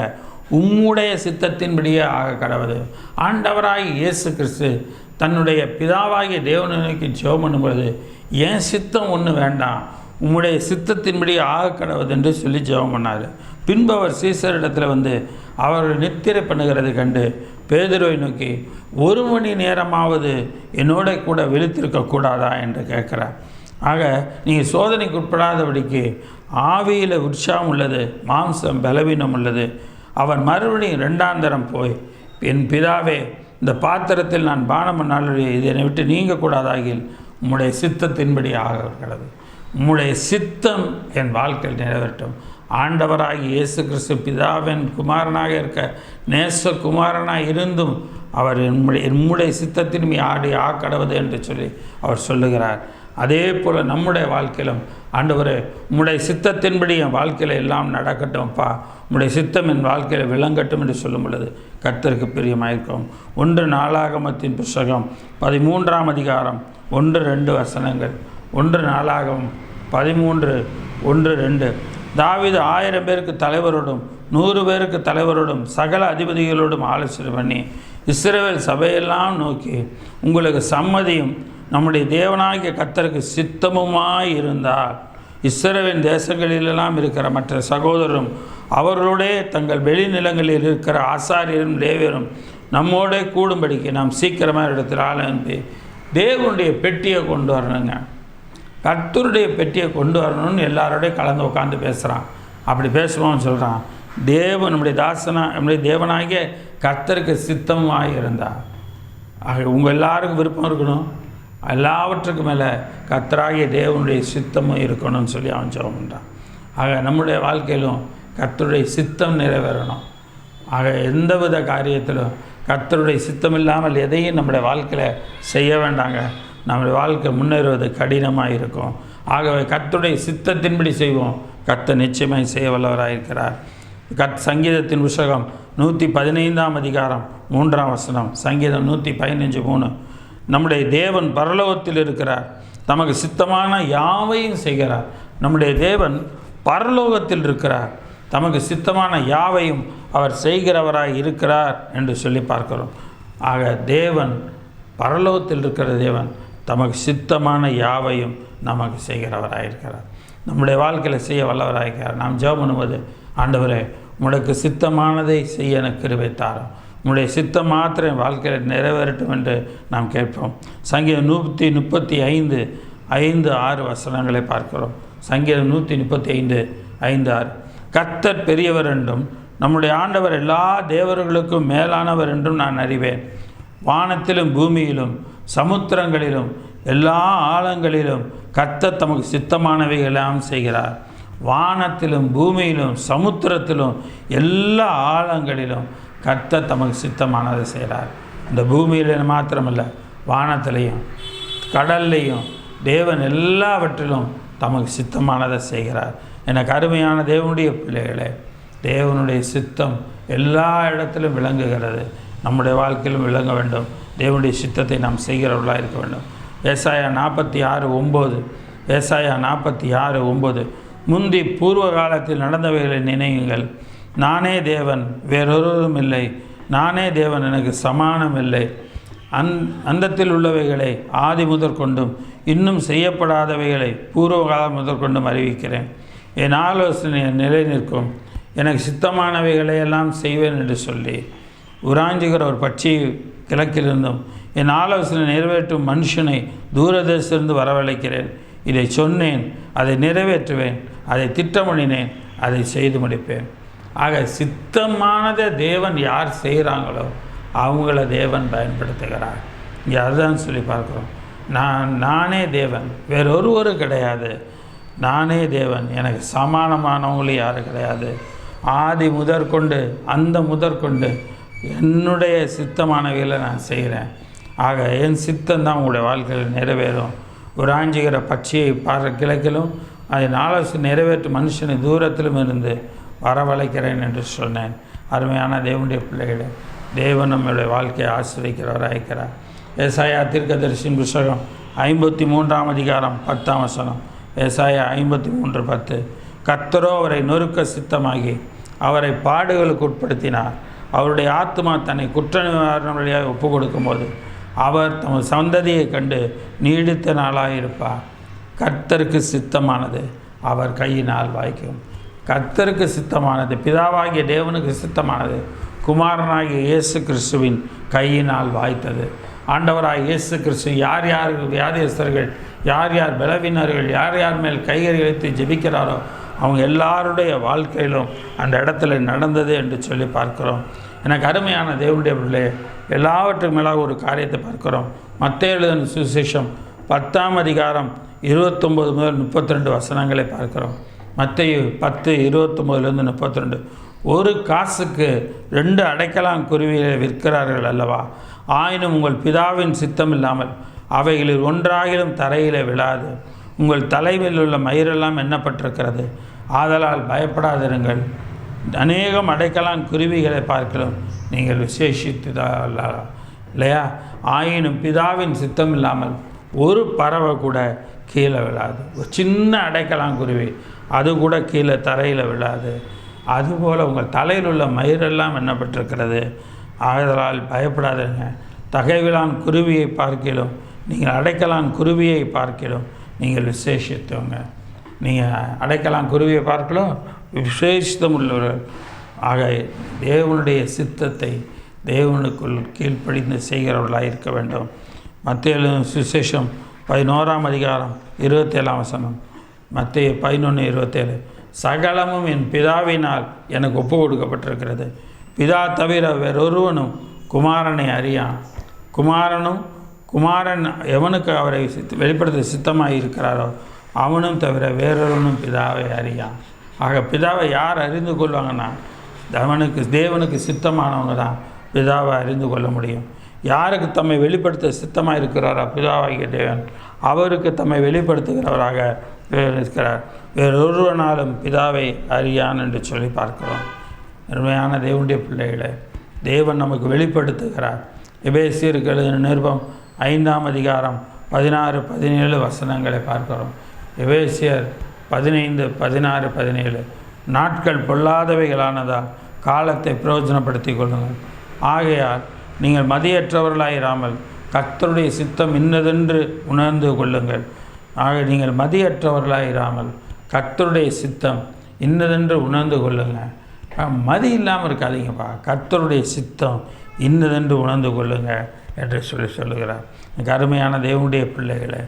உம்முடைய சித்தத்தின்படியே ஆக கடவுது. ஆண்டவராகிய இயேசு கிறிஸ்து தன்னுடைய பிதாவாகிய தேவனை நோக்கி ஜெபம் பண்ணும்பொழுது, என் சித்தம் ஒன்று வேண்டாம், உம்முடைய சித்தத்தின்படி ஆக கடவுது என்று சொல்லி ஜெபம் பண்ணார். பின்பு அவர் சீசரிடத்தில் வந்து அவர்கள் நித்திரை பண்ணுகிறது கண்டு பேதுருவை நோக்கி, 1 மணி நேரமாவது என்னோட கூட விழித்திருக்கக்கூடாதா என்று கேட்குறார். ஆக நீங்கள் சோதனைக்கு உட்படாதபடிக்கு ஆவியில் உற்சாகம் உள்ளது, மாம்சம் பலவீனம் உள்ளது. அவன் மறுபடியும் 2ஆம் தரம் போய், என் பிதாவே, இந்த பாத்திரத்தில் நான் பானம் பண்ணாலும் இது என்னை விட்டு நீங்கக்கூடாதாகில் உம்முடைய சித்தத்தின்படி ஆக கடவுது. உம்முடைய சித்தம் என் வாழ்க்கையில் நிறைவேற்றும். ஆண்டவராகி இயேசு கிறிஸ்து பிதாவின் குமாரனாக இருக்க நேசகுமாரனாக இருந்தும் அவர் என்னுடைய சித்தத்தின் ஆடி ஆக்கடவது என்று சொல்லி அவர் சொல்லுகிறார். அதே போல் நம்முடைய வாழ்க்கையிலும், ஆண்டவரே, உம்முடைய சித்தத்தின்படி என் வாழ்க்கையில் எல்லாம் நடக்கட்டும்ப்பா, உம்முடைய சித்தம் என் வாழ்க்கையில் விளங்கட்டும் என்று சொல்லும் பொழுது கர்த்தருக்கு பிரியமாயிருக்கும். 1 நாளாகமத்தின் புஸ்தகம் 13ஆம் அதிகாரம் 1-2 வசனங்கள். 1 நாளாகமம் 13:1-2. தாவீது 1000 பேருக்கு தலைவரோடும் 100 பேருக்கு தலைவரோடும் சகல அதிபதிகளோடும் ஆலோசனை பண்ணி இஸ்ரவேல் சபையெல்லாம் நோக்கி, உங்களுக்கு சம்மதியும் நம்முடைய தேவனாகிய கர்த்தருக்கு சித்தமுமாய் இருந்தால் இஸ்ரவேல் தேசங்களிலெல்லாம் இருக்கிற மற்ற சகோதரரும் அவர்களுடைய தங்கள் வெளிநிலங்களில் இருக்கிற ஆசாரியரும் லேவியரும் நம்மோட கூடும்படிக்கு நாம் சீக்கிரமாக இடத்தில் ஆள் அனுப்பி தேவனுடைய பெட்டியை கொண்டு வரணுங்க, கர்த்தருடைய பெட்டியை கொண்டு வரணும்னு எல்லாரோடையும் கலந்து உட்காந்து பேசுகிறான். அப்படி பேசுவோம்னு சொல்கிறான். நம்முடைய நம்முடைய தேவனாகிய கர்த்தருக்கு சித்தமாக இருந்தார். ஆக உங்கள் எல்லாருக்கும் விருப்பம் இருக்கணும், எல்லாவற்றுக்கும் மேலே கர்த்தராகிய தேவனுடைய சித்தமும் இருக்கணும்னு சொல்லி அவன் ஜெபம் பண்ணுறான். ஆக நம்முடைய வாழ்க்கையிலும் கர்த்தருடைய சித்தம் நிறைவேறணும். ஆக எந்தவித காரியத்திலும் கர்த்தருடைய சித்தம் இல்லாமல் எதையும் நம்முடைய வாழ்க்கையில் செய்ய வேண்டாங்க. நம்முடைய வாழ்க்கை முன்னேறுவது கடினமாக இருக்கும். ஆகவே கர்த்தருடைய சித்தத்தின்படி செய்வோம். கர்த்தர் நிச்சயமாக செய்ய வல்லவராயிருக்கிறார். சங்கீதத்தின் புஸ்தகம் 115ஆம் அதிகாரம் 3ஆம் வசனம். சங்கீதம் 115:3. நம்முடைய தேவன் பரலோகத்தில் இருக்கிறார், தமக்கு சித்தமான யாவையும் செய்கிறார். நம்முடைய தேவன் பரலோகத்தில் இருக்கிறார், தமக்கு சித்தமான யாவையும் அவர் செய்கிறவராய் இருக்கிறார் என்று சொல்லி பார்க்கிறோம். ஆக தேவன் பரலோகத்தில் இருக்கிற தேவன் தமக்கு சித்தமான யாவையும் நமக்கு செய்கிறவராயிருக்கிறார். நம்முடைய வாழ்க்கையில் செய்ய வல்லவராயிருக்கிறார். நாம் ஜெபம் பண்ணுவது, ஆண்டவரே, உனக்கு சித்தமானதை செய்ய எனக்கு கிருபை தாரும், உன்னுடைய சித்தம் மாத்திரம் என் வாழ்க்கையில் நிறைவேறட்டும் என்று நாம் கேட்போம். சங்கீதம் 135:5-6 வசனங்களை பார்க்கிறோம். சங்கீதம் 135:5-6. கர்த்தர் பெரியவர் என்றும் நம்முடைய ஆண்டவர் எல்லா தேவர்களுக்கும் மேலானவர் என்றும் நான் அறிவேன். வானத்திலும் பூமியிலும் சமுத்திரங்களிலும் எல்லா ஆழங்களிலும் கர்த்தர் தமக்கு சித்தமானவைகளெல்லாம் செய்கிறார். வானத்திலும் பூமியிலும் சமுத்திரத்திலும் எல்லா ஆழங்களிலும் கர்த்தர் தமக்கு சித்தமானதை செய்கிறார். இந்த பூமியில் மாத்திரமல்ல, வானத்திலையும் கடல்லையும் தேவன் எல்லாவற்றிலும் தமக்கு சித்தமானதை செய்கிறார். எனக்கு அருமையான தேவனுடைய பிள்ளைகளே, தேவனுடைய சித்தம் எல்லா இடத்திலும் விளங்குகிறது. நம்முடைய வாழ்க்கையிலும் விளங்க வேண்டும். தேவனுடைய சித்தத்தை நாம் செய்கிறவர்களாக இருக்க வேண்டும். ஏசாயா 46:9. ஏசாயா 46:9. முந்தி பூர்வ காலத்தில் நடந்தவைகளை நினையுங்கள். நானே தேவன், வேறொருவரும் இல்லை. நானே தேவன், எனக்கு சமானம் இல்லை. அந்தத்தில் உள்ளவைகளை ஆதி முதற்கொண்டும் இன்னும் செய்யப்படாதவைகளை பூர்வ காலம் முதற்கொண்டும் அறிவிக்கிறேன். என் ஆலோசனை நிலை நிற்கும், எனக்கு சித்தமானவைகளை எல்லாம் செய்வேன் என்று சொல்லி உராஞ்சுகிற ஒரு பட்சி கிழக்கிலிருந்தும் என் ஆலோசனை நிறைவேற்றும் மனுஷனை தூரதேசத்திலிருந்து வரவழைக்கிறேன். இதை சொன்னேன், அதை நிறைவேற்றுவேன், அதை திட்டமிடினேன், அதை செய்து முடிப்பேன். ஆக சித்தமானதை தேவன் யார் செய்கிறாங்களோ அவங்கள தேவன் பயன்படுத்துகிறார். இங்கே அதுதான் சொல்லி பார்க்குறோம். நானே தேவன், வேறொருவரும் கிடையாது. நானே தேவன், எனக்கு சமானமானவங்களும் யாரும் கிடையாது. ஆதி முதற்கொண்டு அந்த முதற்கொண்டு என்னுடைய சித்தமானவைகளை நான் செய்கிறேன். ஆக என் சித்தம்தான் உங்களுடைய வாழ்க்கையில் நிறைவேறும். உராஞ்சுகிற பட்சியை கிழக்கிலும் அதை ஆலோசனை நிறைவேற்றும் மனுஷனை தூரத்திலும் இருந்து வரவழைக்கிறேன் என்று சொன்னேன். அருமையான தேவனுடைய பிள்ளைகளை, தேவன் நம்முடைய வாழ்க்கையை ஆசிரியக்கிறவராக இருக்கிறார். ஏசாயா தீர்க்கதரிசியின் புத்தகம் 53ஆம் அதிகாரம் 10ஆம் வசனம். ஏசாயா 53:10. கர்த்தரோ அவரை நொறுக்க சித்தமாகி அவரை பாடுகளுக்கு உட்படுத்தினார். அவருடைய ஆத்மா தன்னை குற்ற நிவாரண வழியாக ஒப்பு கொடுக்கும்போது அவர் தமது சந்ததியை கண்டு நீடித்த நாளாக இருப்பார். கர்த்தருக்கு சித்தமானது அவர் கையினால் வாய்க்கும். கர்த்தருக்கு சித்தமானது, பிதாவாகிய தேவனுக்கு சித்தமானது குமாரனாகிய இயேசு கிறிஸ்துவின் கையினால் வாய்த்தது. ஆண்டவராக இயேசு கிறிஸ்து யார் யார் வியாதியஸ்தர்கள், யார் யார் பலவீனர்கள், யார் யார் மேல் கைகளை வைத்து ஜெபிக்கிறாரோ அவங்க எல்லாருடைய வாழ்க்கையிலும் அந்த இடத்துல நடந்தது என்று சொல்லி பார்க்கிறோம். எனக்கு அருமையான தேவனுடைய பிள்ளை, எல்லாவற்றுக்கும் மேலாக ஒரு காரியத்தை பார்க்கிறோம். மத்தேயு எழுதின சுவிசேஷம் 10ஆம் அதிகாரம் 29 முதல் 32 வசனங்களை பார்க்கிறோம். மத்தேயு 10:29-32. ஒரு காசுக்கு 2 அடைக்கலாங்குருவியை விற்கிறார்கள் அல்லவா? ஆயினும் உங்கள் பிதாவின் சித்தம் இல்லாமல் அவைகளில் ஒன்றாகிலும் தரையிலே விழாது. உங்கள் தலைமையில் உள்ள மயிரெல்லாம் எண்ணப்பட்டிருக்கிறது. ஆதலால் பயப்படாதிருங்கள். அநேகம் அடைக்கலாங்குருவிகளை பார்க்கலாம், நீங்கள் விசேஷித்ததா இல்லையா? ஆயினும் பிதாவின் சித்தம் இல்லாமல் ஒரு பறவை கூட கீழே விழாது. ஒரு சின்ன அடைக்கலாங்குருவி அது கூட கீழே தரையில் விழாது. அதுபோல் உங்கள் தலையில் உள்ள மயிரெல்லாம் எண்ணப்பட்டிருக்கிறது. ஆதலால் பயப்படாதுங்க. தகைவிலான் குருவியை பார்க்கிலும் நீங்கள் அடைக்கலான் குருவியை பார்க்கிலும் நீங்கள் விசேஷித்தவங்க. நீங்கள் அடைக்கலான் குருவியை பார்க்கலாம் விசேஷித்தம் உள்ளவர்கள். ஆக தேவனுடைய சித்தத்தை தேவனுக்குள் கீழ்ப்படிந்து செய்கிறவர்களாக இருக்க வேண்டும். மத்தேயு சுவிசேஷம் 11ஆம் அதிகாரம் 27ஆம் வசனம். மத்தேயு 11:27. சகலமும் என் பிதாவினால் எனக்கு ஒப்பு கொடுக்கப்பட்டிருக்கிறது. பிதா தவிர வேறொருவனும் குமாரனை அறியான். குமாரன் எவனுக்கு அவரை வெளிப்படுத்த சித்தமாக இருக்கிறாரோ அவனும் தவிர வேறொருவனும் பிதாவை அறியான். ஆக பிதாவை யார் அறிந்து கொள்வாங்கன்னா தேவனுக்கு சித்தமானவங்க தான் பிதாவை அறிந்து கொள்ள முடியும். யாருக்கு தம்மை வெளிப்படுத்த சித்தமாக இருக்கிறாரோ பிதாவாகிய தேவன் அவருக்கு தம்மை வெளிப்படுத்துகிறவராக இருக்கிறார். வேறொருவனாலும் பிதாவை அறியான் என்று சொல்லி பார்க்கிறோம். அருமையான தேவனுடைய பிள்ளைகளை, தேவன் நமக்கு வெளிப்படுத்துகிறார். எபேசியருக்கு எழுதின நிருபம் 5ஆம் அதிகாரம் 16-17 வசனங்களை பார்க்கிறோம். எபேசியர் 15, 16, 17. நாட்கள் பொல்லாதவைகளானதால் காலத்தை பிரயோஜனப்படுத்திக் கொள்ளுங்கள். ஆகையால் நீங்கள் மதியற்றவர்களாயிராமல் கர்த்தருடைய சித்தம் இன்னதென்று உணர்ந்து கொள்ளுங்கள். ஆக நீங்கள் மதியற்றவர்களாயிராமல் கர்த்தருடைய சித்தம் இன்னதென்று உணர்ந்து கொள்ளுங்கள். மதி இல்லாமல் இருக்காதீங்கப்பா. கர்த்தருடைய சித்தம் இன்னதென்று உணர்ந்து கொள்ளுங்கள் என்று சொல்லுகிறார். எனக்கு அருமையான தேவனுடைய பிள்ளைகளை,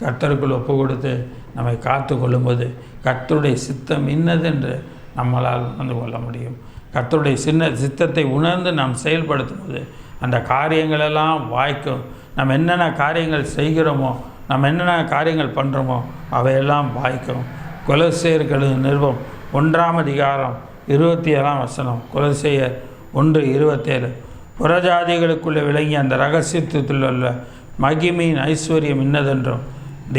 கர்த்தருக்குள் ஒப்பு கொடுத்து நம்மை காத்து கொள்ளும்போது கர்த்தருடைய சித்தம் இன்னதென்று நம்மளால் உணர்ந்து கொள்ள முடியும். கர்த்தருடைய சித்தத்தை உணர்ந்து நாம் செயல்படுத்தும் போது அந்த காரியங்களெல்லாம் வாய்க்கும். நம்ம என்னென்ன காரியங்கள் செய்கிறோமோ, நம்ம என்னென்ன காரியங்கள் பண்ணுறோமோ அவையெல்லாம் வாய்க்கும். கொலோசையர்கள் நிருபம் 1ஆம் அதிகாரம் 27ஆம் வசனம். கொலோசையர் 1:27. புறஜாதிகளுக்குள்ளே விளங்கி அந்த ரகசியத்தில் உள்ள மகிமையின் ஐஸ்வர்யம் இன்னதென்றும்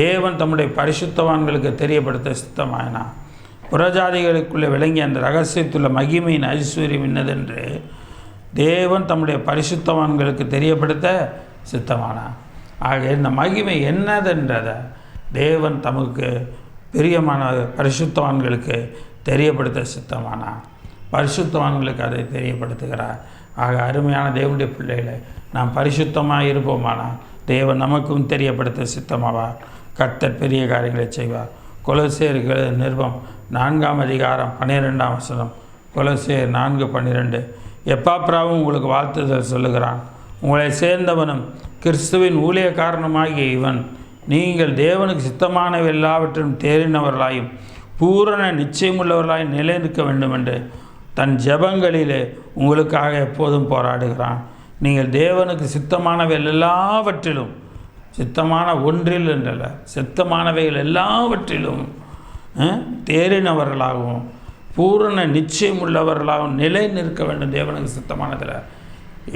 தேவன் தம்முடைய பரிசுத்தவான்களுக்கு தெரியப்படுத்த சித்தமாயினார். புறஜாதிகளுக்குள்ளே விளங்கி அந்த ரகசியத்துள்ள மகிமையின் ஐஸ்வர்யம் இன்னதென்று தேவன் தம்முடைய பரிசுத்தவான்களுக்கு தெரியப்படுத்த சித்தமானார். ஆக இந்த மகிமை என்னதென்றதை தேவன் தமக்கு பிரியமான பரிசுத்தவான்களுக்கு தெரியப்படுத்த சித்தமானார். பரிசுத்தவான்களுக்கு அதை தெரியப்படுத்துகிறார். ஆக அருமையான தேவனுடைய பிள்ளைகளை, நாம் பரிசுத்தமாக இருப்போமானால் தேவன் நமக்கும் தெரியப்படுத்த சித்தமாவார். கர்த்தர் பெரிய காரியங்களை செய்வார். கொலோசையர்கள் நிருபம் 4ஆம் அதிகாரம் 12ஆம் வசனம். கொலோசையர் 4:12. எப்பாப்ராவும் உங்களுக்கு வாழ்த்துதல் சொல்லுகிறான். உங்களை சேர்ந்தவனும் கிறிஸ்துவின் ஊழியக்காரனுமாகிய இவன் நீங்கள் தேவனுக்கு சித்தமானவை எல்லாவற்றையும் தேறினவர்களாயும் பூரண நிச்சயமுள்ளவர்களாய் நிலை நிற்க வேண்டும் என்று தன் ஜெபங்களிலே உங்களுக்காக எப்போதும் போராடுகிறான். நீங்கள் தேவனுக்கு சித்தமானவைகள் எல்லாவற்றிலும், சித்தமான ஒன்றில் என்றல்ல, சித்தமானவைகள் எல்லாவற்றிலும் தேறினவர்களாகவும் பூரண நிச்சயம் உள்ளவர்களாகவும் நிலை நிற்க வேண்டும். தேவனுக்கு சித்தமானதில்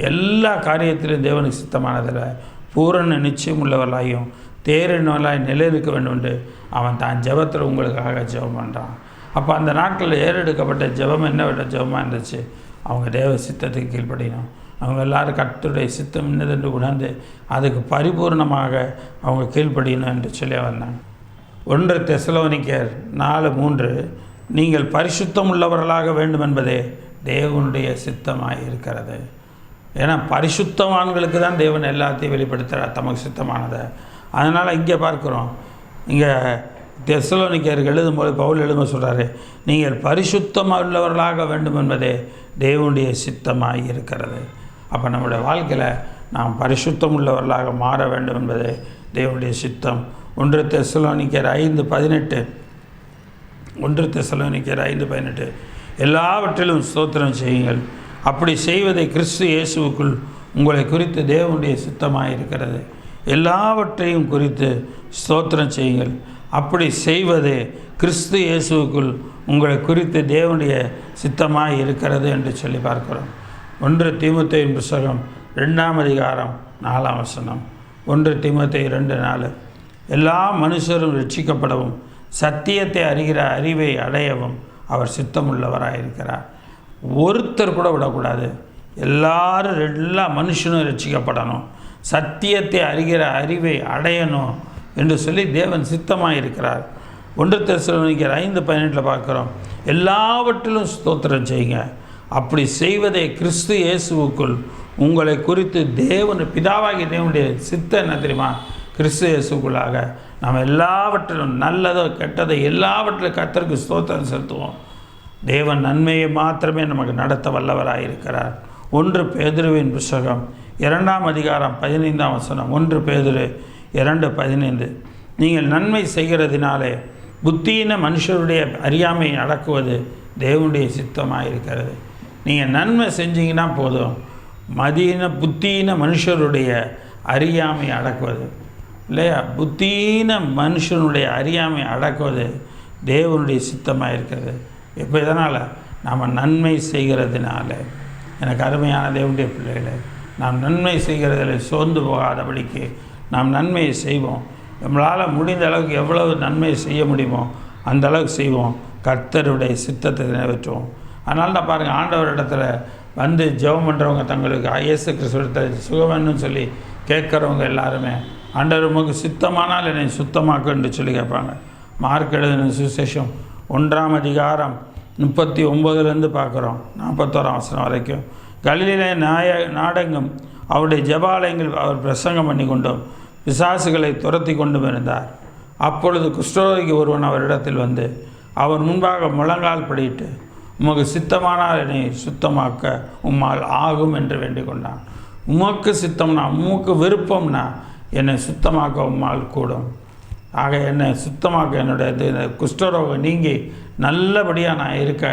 எல்லா காரியத்திலும் தேவனுக்கு சித்தமானதில் பூரண நிச்சயம் உள்ளவர்களாயும் தேறினவளாய் நிலைநிற்க வேண்டும் என்று அவன் தான் ஜெபத்தில் உங்களுக்காக ஜெபம் பண்ணுறான். அப்போ அந்த நாட்களில் ஏறெடுக்கப்பட்ட ஜெபம் என்ன விட ஜெபமாக இருந்துச்சு? அவங்க தேவ சித்தத்துக்கு கீழ்ப்படியணும். அவங்க எல்லோரும் கர்த்தருடைய சித்தம் என்னதென்று உணர்ந்து அதுக்கு பரிபூர்ணமாக அவங்க கீழ்ப்படியணும் என்று சொல்லி வந்தாங்க. 1 தெசலோனிக்கேயர் 4:3 நீங்கள் பரிசுத்தம் உள்ளவர்களாக வேண்டும் என்பதே தேவனுடைய சித்தமாக இருக்கிறது. ஏன்னா பரிசுத்தவான்களுக்கு தான் தேவன் எல்லாத்தையும் வெளிப்படுத்துகிறார் தமக்கு சித்தமானதை. அதனால் இங்கே பார்க்குறோம், இங்கே தெசலோனிக்கேயருக்கு எழுதும்போது பவுல் எழுத சொல்கிறாரு, நீங்கள் பரிசுத்தமாக உள்ளவர்களாக வேண்டும் என்பதே தேவனுடைய சித்தமாக இருக்கிறது. அப்போ நம்முடைய வாழ்க்கையில் நாம் பரிசுத்தம் உள்ளவர்களாக மாற வேண்டும் என்பதே தேவனுடைய சித்தம். 1 தெசலோனிக்கேயர் 5:18 1 தெசலோனிக்கேயர் 5:18 எல்லாவற்றிலும் ஸ்தோத்திரம் செய்யுங்கள், அப்படி செய்வதை கிறிஸ்து இயேசுவுக்குள் உங்களை குறித்து தேவனுடைய சித்தமாக இருக்கிறது. எல்லாவற்றையும் குறித்து ஸ்தோத்திரம் செய்யுங்கள், அப்படி செய்வது கிறிஸ்து இயேசுவுக்குள் உங்களை குறித்து தேவனுடைய சித்தமாக இருக்கிறது என்று சொல்லி பார்க்கிறோம். 1 தீமோத்தேயுவின் புத்தகம் 2ஆம் அதிகாரம் 4ஆம் வசனம். 1 தீமோத்தேயு 2:4 எல்லா மனுஷரும் ரட்சிக்கப்படவும் சத்தியத்தை அறிகிற அறிவை அடையவும் அவர் சித்தமுள்ளவராயிருக்கிறார். ஒருத்தர் கூட விடக்கூடாது. எல்லா மனுஷனும் ரட்சிக்கப்படணும், சத்தியத்தை அறிகிற அறிவை அடையணும் என்று சொல்லி தேவன் சித்தமாக இருக்கிறார். 1 தெசலோனிக்கேயர் 5:18 பார்க்குறோம், எல்லாவற்றிலும் ஸ்தோத்திரம் செய்யுங்க, அப்படி செய்வதை கிறிஸ்து இயேசுவுக்குள் உங்களை குறித்து தேவன் பிதாவாகிய தேவனுடைய சித்தம் என்ன தெரியுமா? கிறிஸ்து இயேசுக்குள்ளாக நாம் எல்லாவற்றிலும் நல்லதோ கெட்டதோ எல்லாவற்றிலும் கர்த்தருக்கு ஸ்தோத்திரம் செலுத்துவோம். தேவன் நன்மையை மாத்திரமே நமக்கு நடத்த வல்லவராக இருக்கிறார். 1 பேதுருவின் புத்தகம் 2ஆம் அதிகாரம் 15ஆம் வசனம். 1 பேதுரு 2:15 நீங்கள் நன்மை செய்கிறதினாலே புத்தியின மனுஷருடைய அறியாமையை அடக்குவது தேவனுடைய சித்தமாக இருக்கிறது. நீங்கள் நன்மை செஞ்சீங்கன்னா போதும், புத்தியின மனுஷருடைய அறியாமை அடக்குவது இல்லையா? புத்தியின மனுஷனுடைய அறியாமை அடக்குவது தேவனுடைய சித்தமாக இருக்கிறது. இப்போ இதனால் நாம் நன்மை செய்கிறதுனால, எனக்கு அருமையான தேவனுடைய பிள்ளைகளை, நாம் நன்மை செய்கிறதில் சோர்ந்து போகாதபடிக்கு நாம் நன்மையை செய்வோம். நம்மளால் முடிந்த அளவுக்கு எவ்வளவு நன்மை செய்ய முடியுமோ அந்த அளவுக்கு செய்வோம். கர்த்தருடைய சித்தத்தை நிறைவேற்றுவோம். அதனால தான் பாருங்கள், ஆண்டவரிடத்தில் வந்து ஜெபம் பண்ணுறவங்க தங்களுக்கு இயேசு கிறிஸ்துவிடத்தை சுகம்னு சொல்லி கேட்குறவங்க எல்லாருமே, ஆண்டவர் உமக்கு சித்தமானால் என்னை சுத்தமாக்கு என்று சொல்லி கேட்பாங்க. மார்க் எழுதின சுவிசேஷம் 1ஆம் அதிகாரம் 39 பார்க்குறோம் 41ஆம் வசனம் வரைக்கும். கலிலேய நாடெங்கும் அவருடைய ஜெபாலயங்கள் அவர் பிரசங்கம் பண்ணி கொண்டும் பிசாசுகளை துரத்தி கொண்டும் இருந்தார். அப்பொழுது குஷ்டரோகி ஒருவன் அவரிடத்தில் வந்து அவர் முன்பாக முழங்கால் படியிட்டு, உமக்கு சித்தமானால் என்னை சுத்தமாக்க உம்மால் ஆகும் என்று வேண்டிக் கொண்டான். உமக்கு சித்தம்னா, உமக்கு விருப்பம்னா என்னை சுத்தமாக்க உம்மால் கூடும். ஆக என்னை சுத்தமாக்க, என்னுடைய குஷ்டரோகம் நீங்கி நல்லபடியாக நான் இருக்க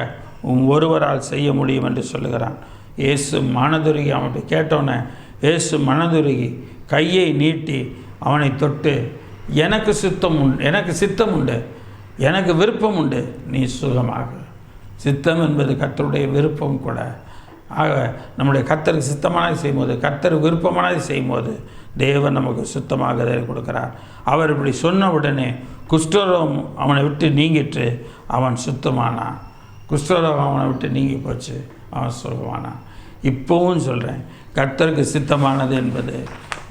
ஒருவரால் செய்ய முடியும் என்று சொல்லுகிறான். இயேசு மனதுருகி அவன்கிட்ட கேட்டோன்னே இயேசு மனதுருகி கையை நீட்டி அவனை தொட்டு, எனக்கு சித்தம் உண்டு, எனக்கு விருப்பம் உண்டு, நீ சுகமாக. சித்தம் என்பது கர்த்தருடைய விருப்பம் கூட. ஆக நம்முடைய கர்த்தருக்கு சித்தமானதை செய்யும்போது, கர்த்தருக்கு விருப்பமானதை செய்யும்போது தேவன் நமக்கு சுத்தமாக கொடுக்கிறார். அவர் இப்படி சொன்ன உடனே குஷ்டரோகம் அவனை விட்டு நீங்கிட்டு அவன் சுத்தமானான். குஷ்டரோகம் அவனை விட்டு நீங்கி போச்சு, அவன் சுகமானான். இப்போவும் சொல்கிறேன், கர்த்தருக்கு சித்தமானது என்பது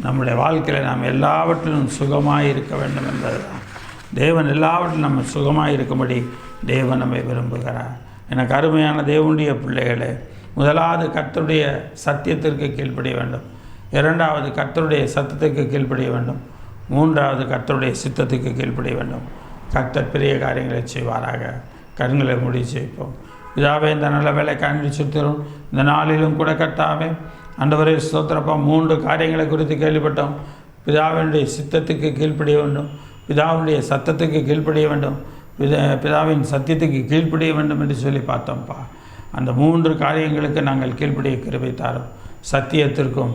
நம்முடைய வாழ்க்கையில் நாம் எல்லாவற்றிலும் சுகமாக இருக்க வேண்டும் என்பது தான். தேவன் எல்லாவற்றிலும் நம்ம சுகமாக இருக்கும்படி தேவன் நம்மை விரும்புகிறார். எனக்கு அருமையான தேவனுடைய பிள்ளைகளே, முதலாவது கர்த்தருடைய சத்தியத்திற்கு கீழ்ப்படிய வேண்டும். 2வது கர்த்தருடைய சத்தத்துக்கு கீழ்ப்படிய வேண்டும். 3வது கர்த்தருடைய சித்தத்துக்கு கீழ்ப்படிய வேண்டும். கர்த்தர் பெரிய காரியங்களை செய்வாராக. கண்களை மூடி செய்ப்போம். பிதாவே, இந்த நல்ல வேலை காண்பிச்சு தரும் இந்த நாளிலும் கூட கர்த்தாவே, ஆண்டவரே ஸ்தோத்திரப்பா, 3 காரியங்களை குறித்து கேள்விப்பட்டோம். பிதாவினுடைய சித்தத்துக்கு கீழ்ப்படிய வேண்டும், பிதாவினுடைய சத்தத்துக்கு கீழ்ப்படிய வேண்டும், பிதாவின் சத்தியத்துக்கு கீழ்ப்படிய வேண்டும் என்று சொல்லி பார்த்தோம்ப்பா. அந்த 3 காரியங்களுக்கு நாங்கள் கீழ்ப்படிய கிருபை தாரோம். சத்தியத்திற்கும்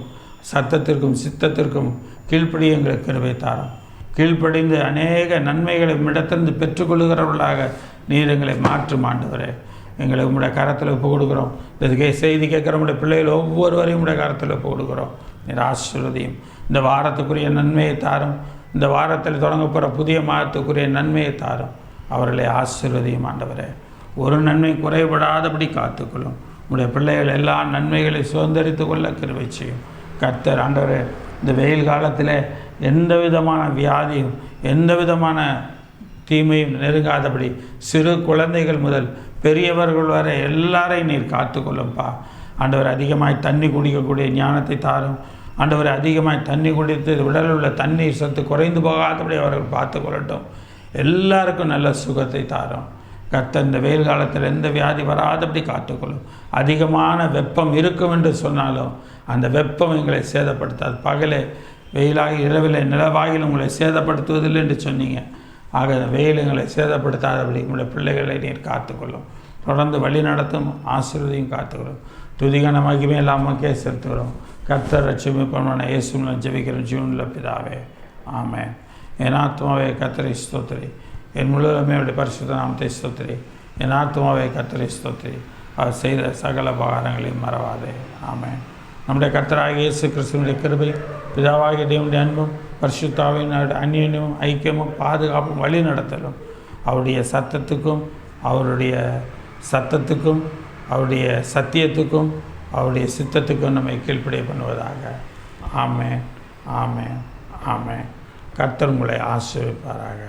சத்தத்திற்கும் சித்தத்திற்கும் கீழ்ப்படிய எங்களுக்கு கிருபை தாரோம். கீழ்ப்படிந்து அநேக நன்மைகளை இடத்திலிருந்து பெற்றுக்கொள்கிறவர்களாக நீர் எங்களை மாற்றும் ஆண்டவரே. எங்களை உங்களுடைய கரத்தில் ஒப்பு கொடுக்குறோம். இதுக்கு செய்தி கேட்குற உங்களுடைய பிள்ளைகள் ஒவ்வொருவரையும் உங்களுடைய கரத்தில் ஒப்பு கொடுக்குறோம். நீர் ஆசீர்வதியும். இந்த வாரத்துக்குரிய நன்மையை தாரும். இந்த வாரத்தில் தொடங்க போகிற புதிய மாதத்துக்குரிய நன்மையை தாரும். அவர்களை ஆசீர்வதியும் ஆண்டவரே. ஒரு நன்மை குறைபடாதபடி காத்துக்கொள்ளும். உங்களுடைய பிள்ளைகள் எல்லா நன்மைகளை சுதந்திரித்து கொள்ள கிருபை செய்யும். கர்த்தர் ஆண்டவரே, இந்த வெயில் காலத்தில் எந்த விதமான வியாதியும் எந்த விதமான தீமையும் நெருங்காதபடி சிறு குழந்தைகள் முதல் பெரியவர்கள் வரை எல்லாரையும் நீர் காத்துக்கொள்ளும்ப்பா. ஆண்டவர் அதிகமாய் தண்ணி குடிக்கக்கூடிய ஞானத்தை தாரும். ஆண்டவர் அதிகமாய் தண்ணி குடித்து உடலில் உள்ள தண்ணீர் சத்து குறைந்து போகாதபடி அவர்கள் பார்த்து கொள்ளட்டும். எல்லாருக்கும் நல்ல சுகத்தை தாரும். கர்த்தர் இந்த வெயில் காலத்தில் எந்த வியாதி வராதபடி காத்துக்கொள்ளும். அதிகமான வெப்பம் இருக்கும் என்று சொன்னாலும் அந்த வெப்பம் எங்களை சேதப்படுத்தாது. பகலே வெயிலாகி இரவில் நிலவாகில் உங்களை சேதப்படுத்துவதில்லை என்று சொன்னீங்க. ஆக வெயில் எங்களை சேதப்படுத்தாதபடி உங்களுடைய பிள்ளைகளை நீர் காத்துக்கொள்ளும். தொடர்ந்து வழி நடத்தும், ஆசீர்வதியும் காத்துக்கொள்ளும். துதிகான மகிமை எல்லாமே செலுத்துகிறோம். கர்த்தர் ரட்சிப்பவனான இயேசு மூலம் ஜெபிக்கிறோம் ஜீவனுள்ள பிதாவே, ஆமென். என் ஆத்துமாவே கர்த்தரை ஸ்தோத்திரி, என் முழுவதுமே அவருடைய பரிசுத்த நாமத்தை ஸ்தோத்திரி. என் ஆத்துமாவே கர்த்தரை ஸ்தோத்திரி, அவர் செய்த சகல உபகாரங்களையும் மறவாதே, ஆமென். நம்முடைய கர்த்தராகிய இயேசு கிறிஸ்துவினுடைய கிருபை, பிதாவாகிய தேவனுடைய அன்பும் பரிசுத்தாவின் அந்நியமும் ஐக்கியமும் பாதுகாப்பும் வழி நடத்தலும் அவருடைய சத்தத்துக்கும் அவருடைய சத்தியத்துக்கும் அவருடைய சித்தத்துக்கும் நம்மை கீழ்ப்படிய பண்ணுவதாக. ஆமென், ஆமென், ஆமென். கர்த்தர் உங்களை ஆசீர்வதிப்பாராக.